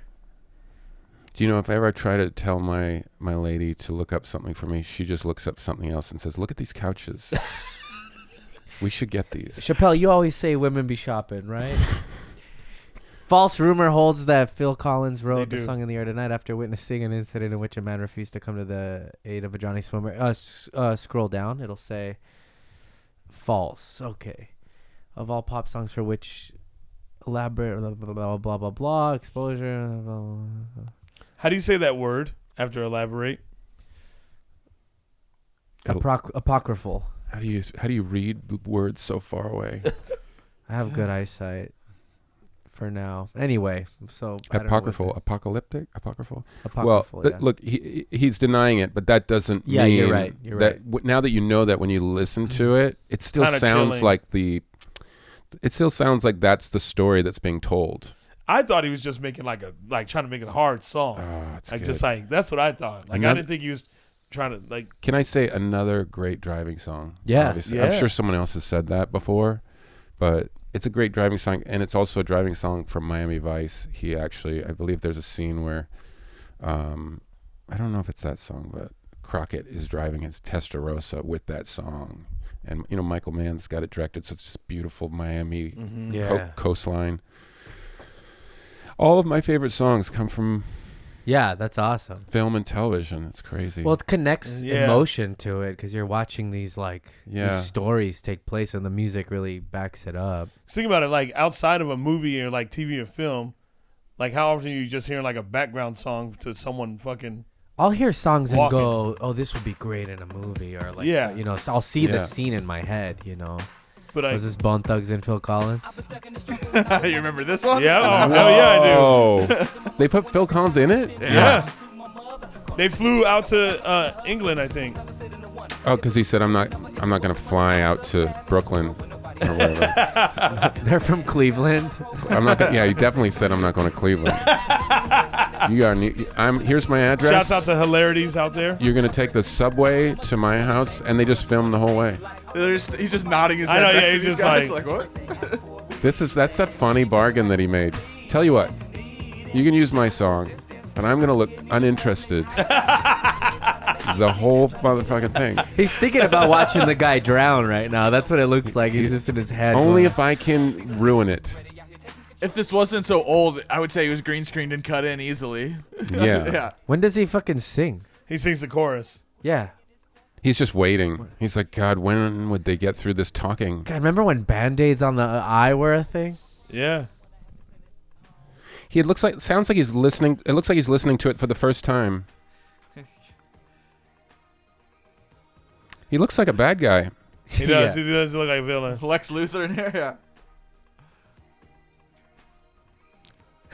Do you know if I ever try to tell my lady to look up something for me, she just looks up something else and says, "Look at these couches. We should get these." Chappelle, you always say women be shopping, right? False rumor holds that Phil Collins wrote the song In the Air Tonight after witnessing an incident in which a man refused to come to the aid of a Johnny swimmer. Scroll down. It'll say false. Okay. Of all pop songs for which elaborate blah, blah, blah, blah, blah, blah, exposure. Blah, blah, blah. How do you say that word after elaborate? Apocryphal. How do you read words so far away? I have good eyesight. for now. Anyway, so I don't know what apocryphal. Apocryphal, Well, yeah. look, he's denying it, but that doesn't Yeah, mean you're right. You're right. that now that you know that when you listen to it, it still Kinda sounds chilling. like it still sounds like that's the story that's being told. I thought he was just making trying to make it a hard song. Oh, it's like good. just like that's what I thought. Like I Another- didn't think he was trying to like. Can I say another great driving song? Yeah. Obviously. Yeah. I'm sure someone else has said that before, but it's a great driving song, and it's also a driving song from Miami Vice. He actually, I believe there's a scene where, I don't know if it's that song, but Crockett is driving his Testarossa with that song. And, Michael Mann's got it directed, so it's just beautiful Miami coastline. All of my favorite songs come from Yeah, that's awesome. film and television. It's crazy. Well, it connects Yeah. emotion to it because you're watching these Yeah. these stories take place, and the music really backs it up. Think about it, like outside of a movie or like TV or film, like how often you just hearing like a background song to someone fucking. I'll hear songs and Walking. go, "Oh, this would be great in a movie," or like, Yeah. so I'll see the Yeah. scene in my head. But Was this Bone Thugs and Phil Collins? You remember this one? yeah, oh, hell yeah, I do. Oh, they put Phil Collins in it? Yeah. They flew out to England, I think. Oh, because he said, I'm not going to fly out to Brooklyn or whatever. They're from Cleveland. I'm not. Yeah, he definitely said I'm not going to Cleveland. Here's my address. Shouts out to Hilarities out there. You're going to take the subway to my house, and they just filmed the whole way. He's just nodding his I head. know, back yeah, to he's these just guys, like- what? That's a funny bargain that he made. Tell you what, you can use my song, but I'm going to look uninterested. The whole motherfucking thing. He's thinking about watching the guy drown right now. That's what it looks like. He's just in his head. Only going, if I can ruin it. If this wasn't so old, I would say he was green screened and cut in easily. Yeah. Yeah. When does he fucking sing? He sings the chorus. Yeah. He's just waiting. He's like, God, when would they get through this talking? God, remember when Band-Aids on the eye were a thing? Yeah. Sounds like he's listening. It looks like he's listening to it for the first time. He looks like a bad guy. He does. Yeah. He does look like a villain. Lex Luthor in here, yeah.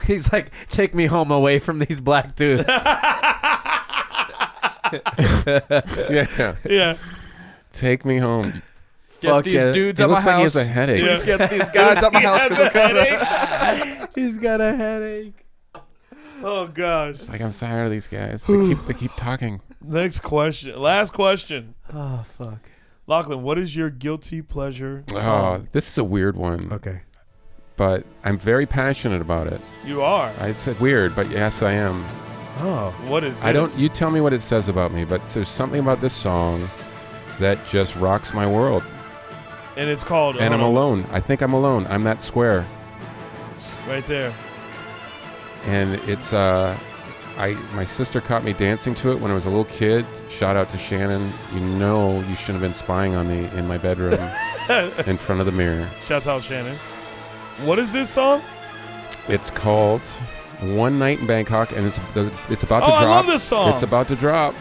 He's like, take me home away from these black dudes. Yeah. Yeah. Take me home. Get Fuck these it. dudes He out my looks like he house. has a headache. Yeah. Please get these guys out my house He because has I'm a coming. He's got a headache. Oh gosh. Like, I'm tired of these guys. They keep talking. Next question. Last question. Oh, fuck. Lachlan, what is your guilty pleasure Oh, song? this is a weird one. Okay. But I'm very passionate about it. You are. It's weird, but yes, I am. Oh. What is I don't. this? You tell me what it says about me, but there's something about this song that just rocks my world. And it's called. And I'm hold on, alone. I think I'm alone. I'm that square. Right there. And it's my sister caught me dancing to it when I was a little kid. Shout out to Shannon. You shouldn't have been spying on me in my bedroom in front of the mirror. Shouts out Shannon. What is this song? It's called One Night in Bangkok, and it's about to drop. I love this song. It's about to drop.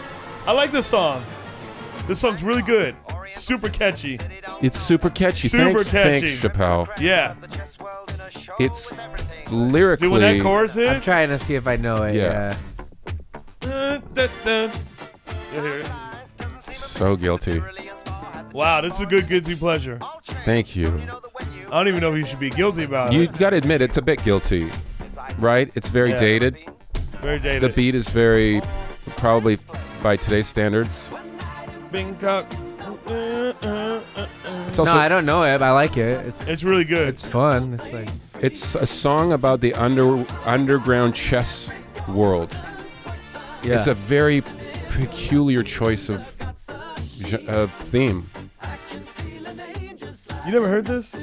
I like this song. This song's really good. Super catchy. It's super catchy. Super Thanks, catchy. Chappelle. Yeah. It's lyrically. See when that chorus I'm hits? trying to see if I know it. Yeah. Dun, dun, dun. You hear it? So guilty. Wow, this is a good guilty pleasure. Thank you. I don't even know if you should be guilty about You it. got to admit, it's a bit guilty, right? It's very Yeah. dated. Very dated. The beat is very, probably by today's standards. Bangkok. It's also, No, I don't know it. But I like it. It's really good. It's fun. It's like it's a song about the underground chess world. yeah. It's a very peculiar choice of theme. You never heard this?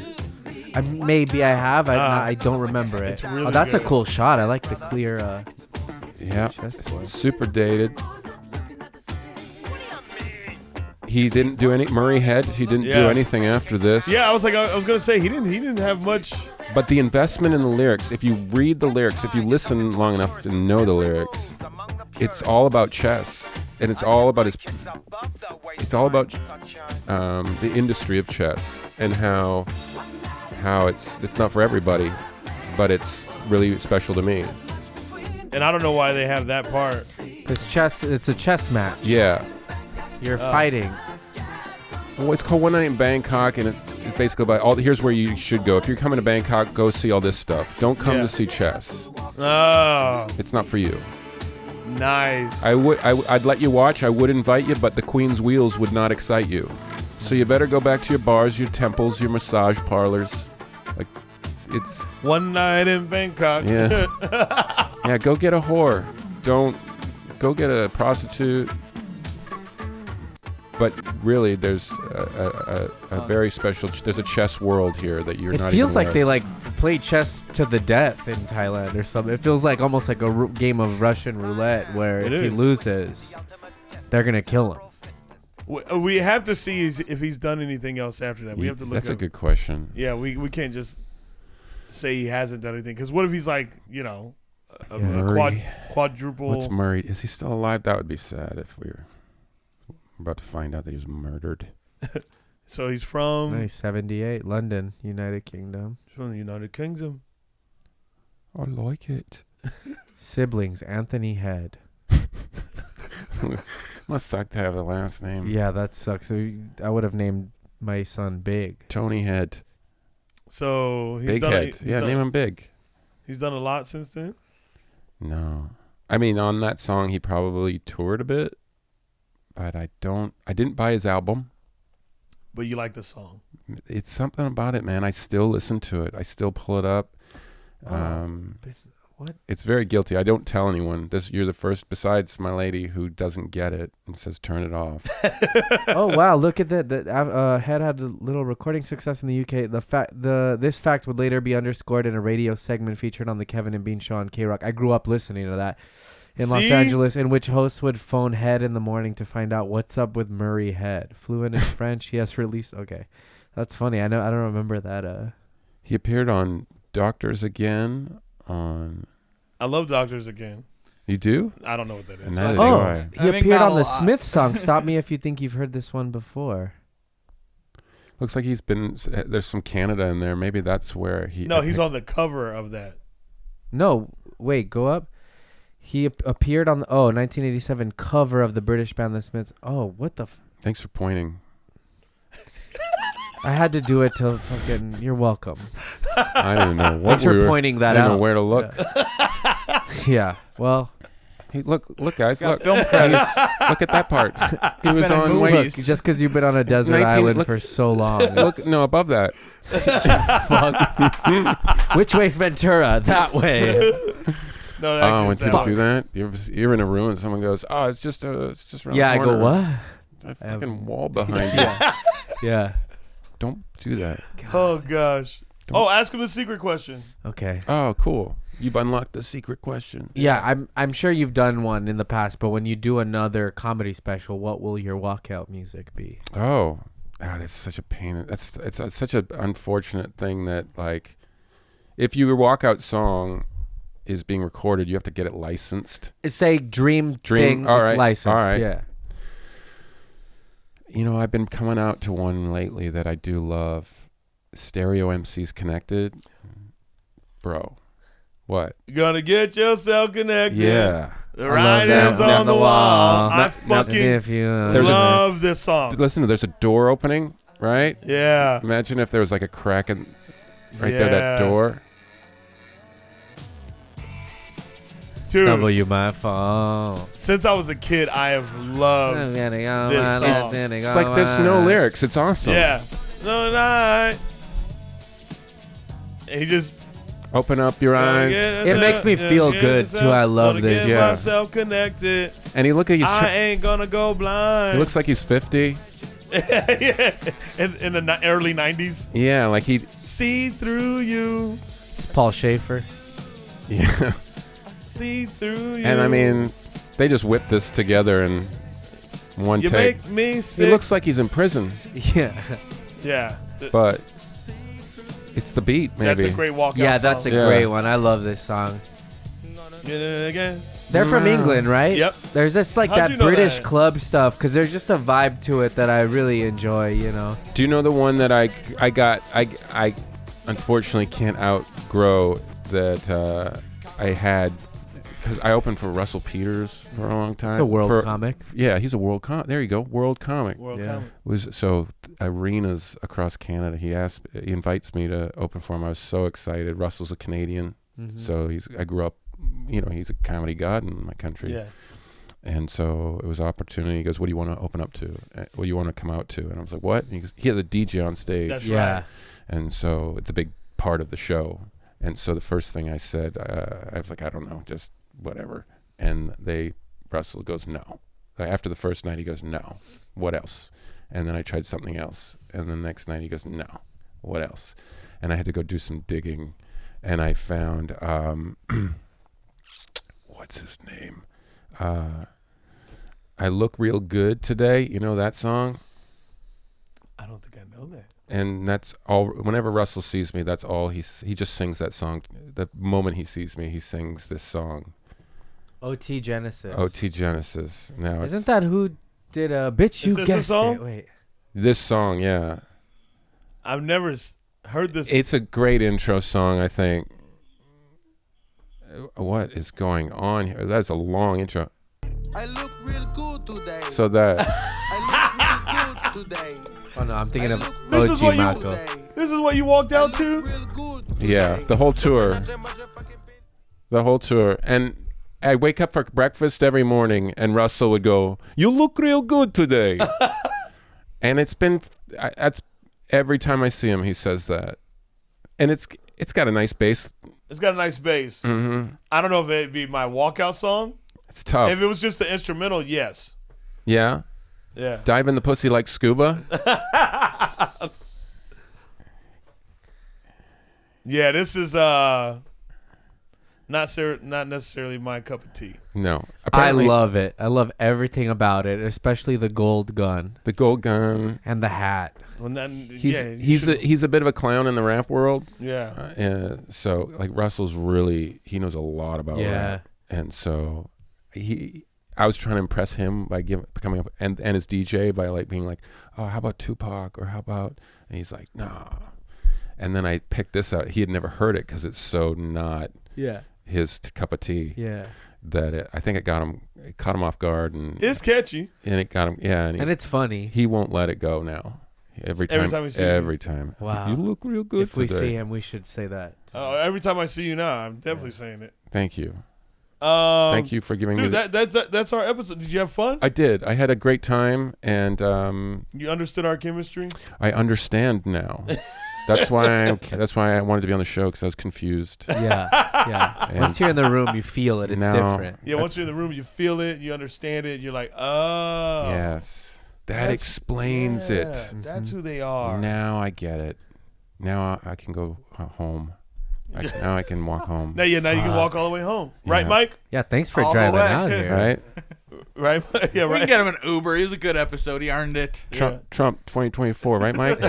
Maybe I have. I don't remember it. it's really that's good. a cool shot. I like the clear. Yeah, Chessboard. super dated. He didn't do any Murray Head. He didn't do Yeah. anything after this. Yeah, I was gonna say he didn't have much. But the investment in the lyrics, if you read the lyrics, if you listen long enough to know the lyrics, it's all about chess, and it's all about the industry of chess and how it's not for everybody, but it's really special to me. And I don't know why they have that part. It's a chess match. Yeah. You're fighting. Well, it's called One Night in Bangkok, and it's basically about all. Here's where you should go. If you're coming to Bangkok, go see all this stuff. Don't come to see chess. Oh. It's not for you. Nice. I'd let you watch. I would invite you, but the Queen's wheels would not excite you. So you better go back to your bars, your temples, your massage parlors. Like, it's One Night in Bangkok. Yeah. Yeah, go get a whore. Don't go get a prostitute. But really, there's a very special. There's a chess world here that you're not. It feels even like they play chess to the death in Thailand or something. It feels like almost like a game of Russian roulette where if he loses, they're gonna kill him. We have to see if he's done anything else after that. We have to look. That's a good question. Yeah, we can't just say he hasn't done anything, because what if he's like, a quadruple? What's Murray? Is he still alive? That would be sad if we were about to find out that he was murdered. So he's from 78, London, United Kingdom. He's from the United Kingdom. I like it. Siblings, Anthony Head. Must suck to have a last name. Yeah, that sucks. So I would have named my son Big. Tony Head. So he's Big done Head. Name him Big. He's done a lot since then? No. I mean, on that song, he probably toured a bit. But I didn't buy his album. But you like the song. It's something about it, man. I still listen to it. I still pull it up. What? It's very guilty. I don't tell anyone. You're the first, besides my lady, who doesn't get it and says, turn it off. Oh, wow. Look at that. Head had a little recording success in the UK. This fact would later be underscored in a radio segment featured on the Kevin and Bean show on K-Rock. I grew up listening to that. In Los Angeles, in which hosts would phone Head in the morning to find out what's up with Murray Head. Fluent in French, he has released. Okay, that's funny. I don't remember that. He appeared on Doctors Again. I love Doctors Again. You do? I don't know what that is. He appeared on the Smith song. Stop Me If You Think You've Heard This One Before. Looks like he's been. There's some Canada in there. Maybe that's where he. No, he's on the cover of that. No, wait, go up. He appeared on the 1987 cover of the British band The Smiths. Oh, what the? Thanks for pointing. I had to do it to fucking. You're welcome. I didn't know what. Thanks for pointing that out. I didn't know where to look. Yeah. Well. Hey, look, guys, look. Film credits. Look at that part. He was on movies. Look, just because you've been on a desert island for so long. Look, no, above that. Fuck. Which way's Ventura? That way. No, when people do that, you're in a room and someone goes, "Oh, it's just around yeah, the corner." I go, what? That fucking wall behind you. Yeah. Don't do that. God. Oh gosh. Ask him the secret question. Okay. Oh, cool. You've unlocked the secret question. Yeah, I'm sure you've done one in the past, but when you do another comedy special, what will your walkout music be? Oh, that's such a pain. It's such an unfortunate thing that, like, if your walkout song is being recorded, you have to get it licensed. It's a dream thing. All right. It's licensed. All right. Yeah. I've been coming out to one lately that I do love. Stereo MCs Connected. Bro. What? You gotta get yourself connected. Yeah. The writing's on the wall. I fucking love this song. Listen, there's a door opening, right? Yeah. Imagine if there was like a crack there, that door. Dude, W my phone. Since I was a kid, I have loved this song. It's like there's no lyrics. It's awesome. Yeah. No night. He just open up your eyes. It makes me feel good too. I love this. Get myself connected. And he look like I ain't gonna go blind. He looks like he's 50. Yeah. In the early 90s. Yeah, like he see through you. It's Paul Schaefer. Yeah. See through you. And I mean, they just whipped this together in one take. Make me sick. He looks like he's in prison. Yeah. Yeah. But it's the beat, maybe. That's a great walkout. Yeah, that's a great one. I love this song. Get it again. They're from England, right? Yep. There's just like that British club stuff because there's just a vibe to it that I really enjoy, Do you know the one that I unfortunately can't outgrow? that I had, because I opened for Russell Peters for a long time. It's a world comic. Yeah, he's a world comic. There you go, world comic. Comic. Arenas across Canada. He invites me to open for him. I was so excited. Russell's a Canadian, so I grew up. He's a comedy god in my country. Yeah. And so it was an opportunity. He goes, "What do you want to open up to? What do you want to come out to?" And I was like, "What?" And he goes, "He has a DJ on stage." That's right. And so it's a big part of the show. And so the first thing I said, I was like, "I don't know, just whatever." And Russell goes, "No." After the first night, he goes, "No. What else?" And then I tried something else. And the next night, he goes, "No. What else?" And I had to go do some digging. And I found, what's his name? I Look Real Good Today. You know that song? I don't think I know that. And that's all. Whenever Russell sees me, that's all he just sings that song. The moment he sees me, he sings this song. OT Genesis. OT Genesis. Now isn't that who did Bitch You Guessed It? Wait. This song, yeah. I've never heard this. It's a great intro song, I think. What is going on here? That's a long intro. I look real good today. So that. I look real good today. Oh no, I'm thinking of this OG Mako. This is what you walked out to? Yeah, the whole tour. The whole tour. And I wake up for breakfast every morning and Russell would go, "You look real good today." And it's been, that's every time I see him, he says that. And it's got a nice bass. It's got a nice bass. Mm-hmm. I don't know if it'd be my walkout song. It's tough. If it was just the instrumental, yes. Yeah? Yeah. Dive in the pussy like scuba? Yeah, this is not necessarily my cup of tea. No. Apparently, I love it. I love everything about it, especially the gold gun. The gold gun. And the hat. Well, then, he's a bit of a clown in the rap world. Yeah. So like Russell's he knows a lot about rap. And so I was trying to impress him by becoming up and his DJ by like being like, "Oh, how about Tupac?" or "How about?" And he's like, "Nah." And then I picked this out. He had never heard it because it's so not his cup of tea. Yeah. That I think it caught him off guard, and it's catchy. And it got him, yeah. And it's funny. He won't let it go now. Every time we see him. Wow. You look real good If we today. see him, we should say that. Oh, every time I see you now, I'm definitely saying it. Thank you. Thank you for giving me. Dude, that's our episode. Did you have fun? I did. I had a great time, and you understood our chemistry. I understand now. That's why I wanted to be on the show, because I was confused. Yeah. And once you're in the room, you feel it. It's different. Yeah, once you're in the room, you feel it, you understand it. You're like, oh. Yes. That explains it. That's who they are. Now I get it. Now I can go home. Now I can walk home. Now you can walk all the way home. Right, Mike? Yeah, thanks for driving out here. Right? Right? Yeah, right. We can get him an Uber. It was a good episode. He earned it. Trump 2024, right, Mike?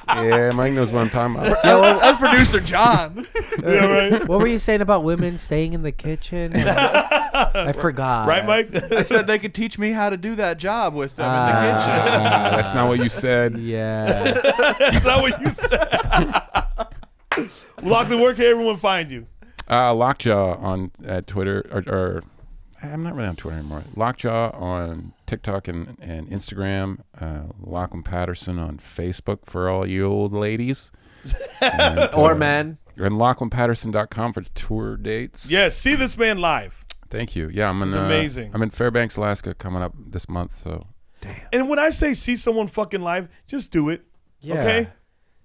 Yeah, Mike knows what I'm talking about. Yeah, well, that's producer John. Yeah, right. What were you saying about women staying in the kitchen? I forgot. Right, Mike? I said they could teach me how to do that job with them in the kitchen. That's not what you said. Yeah. That's not what you said. Lachlan, where can everyone find you? Lockjaw at Twitter, or I'm not really on Twitter anymore. Lockjaw on TikTok and Instagram. Lachlan Patterson on Facebook for all you old ladies. And, or men. And LachlanPatterson.com for tour dates. Yes, see this man live. Thank you. Yeah, It's amazing. I'm in Fairbanks, Alaska, coming up this month. So, damn. And when I say see someone fucking live, just do it. Yeah. Okay.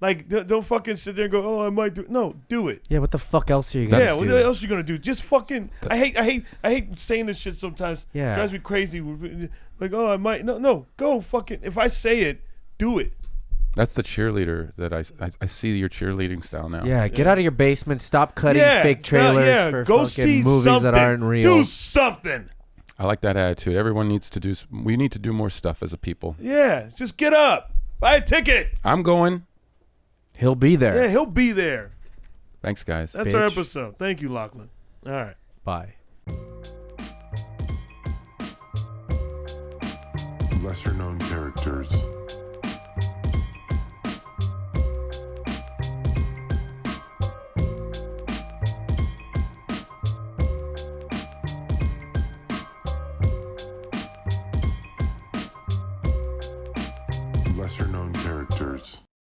Like, don't fucking sit there and go, "Oh, I might do it." No, do it. Yeah, what the fuck else are you gonna do? Yeah, what else are you gonna do? Just fucking. I hate saying this shit sometimes. Yeah. It drives me crazy. Like, "Oh, I might." No, go fucking. If I say it, do it. that's the cheerleader that I see your cheerleading style now. Yeah, get out of your basement. Stop cutting fake trailers for go fucking see movies something. that aren't real. Do something. I like that attitude. Everyone needs to do. We need to do more stuff as a people. Yeah, just get up. Buy a ticket. I'm going. He'll be there. Yeah, he'll be there. Thanks, guys. That's our episode. Thank you, Lachlan. All right. Bye. Lesser known characters. lesser known characters.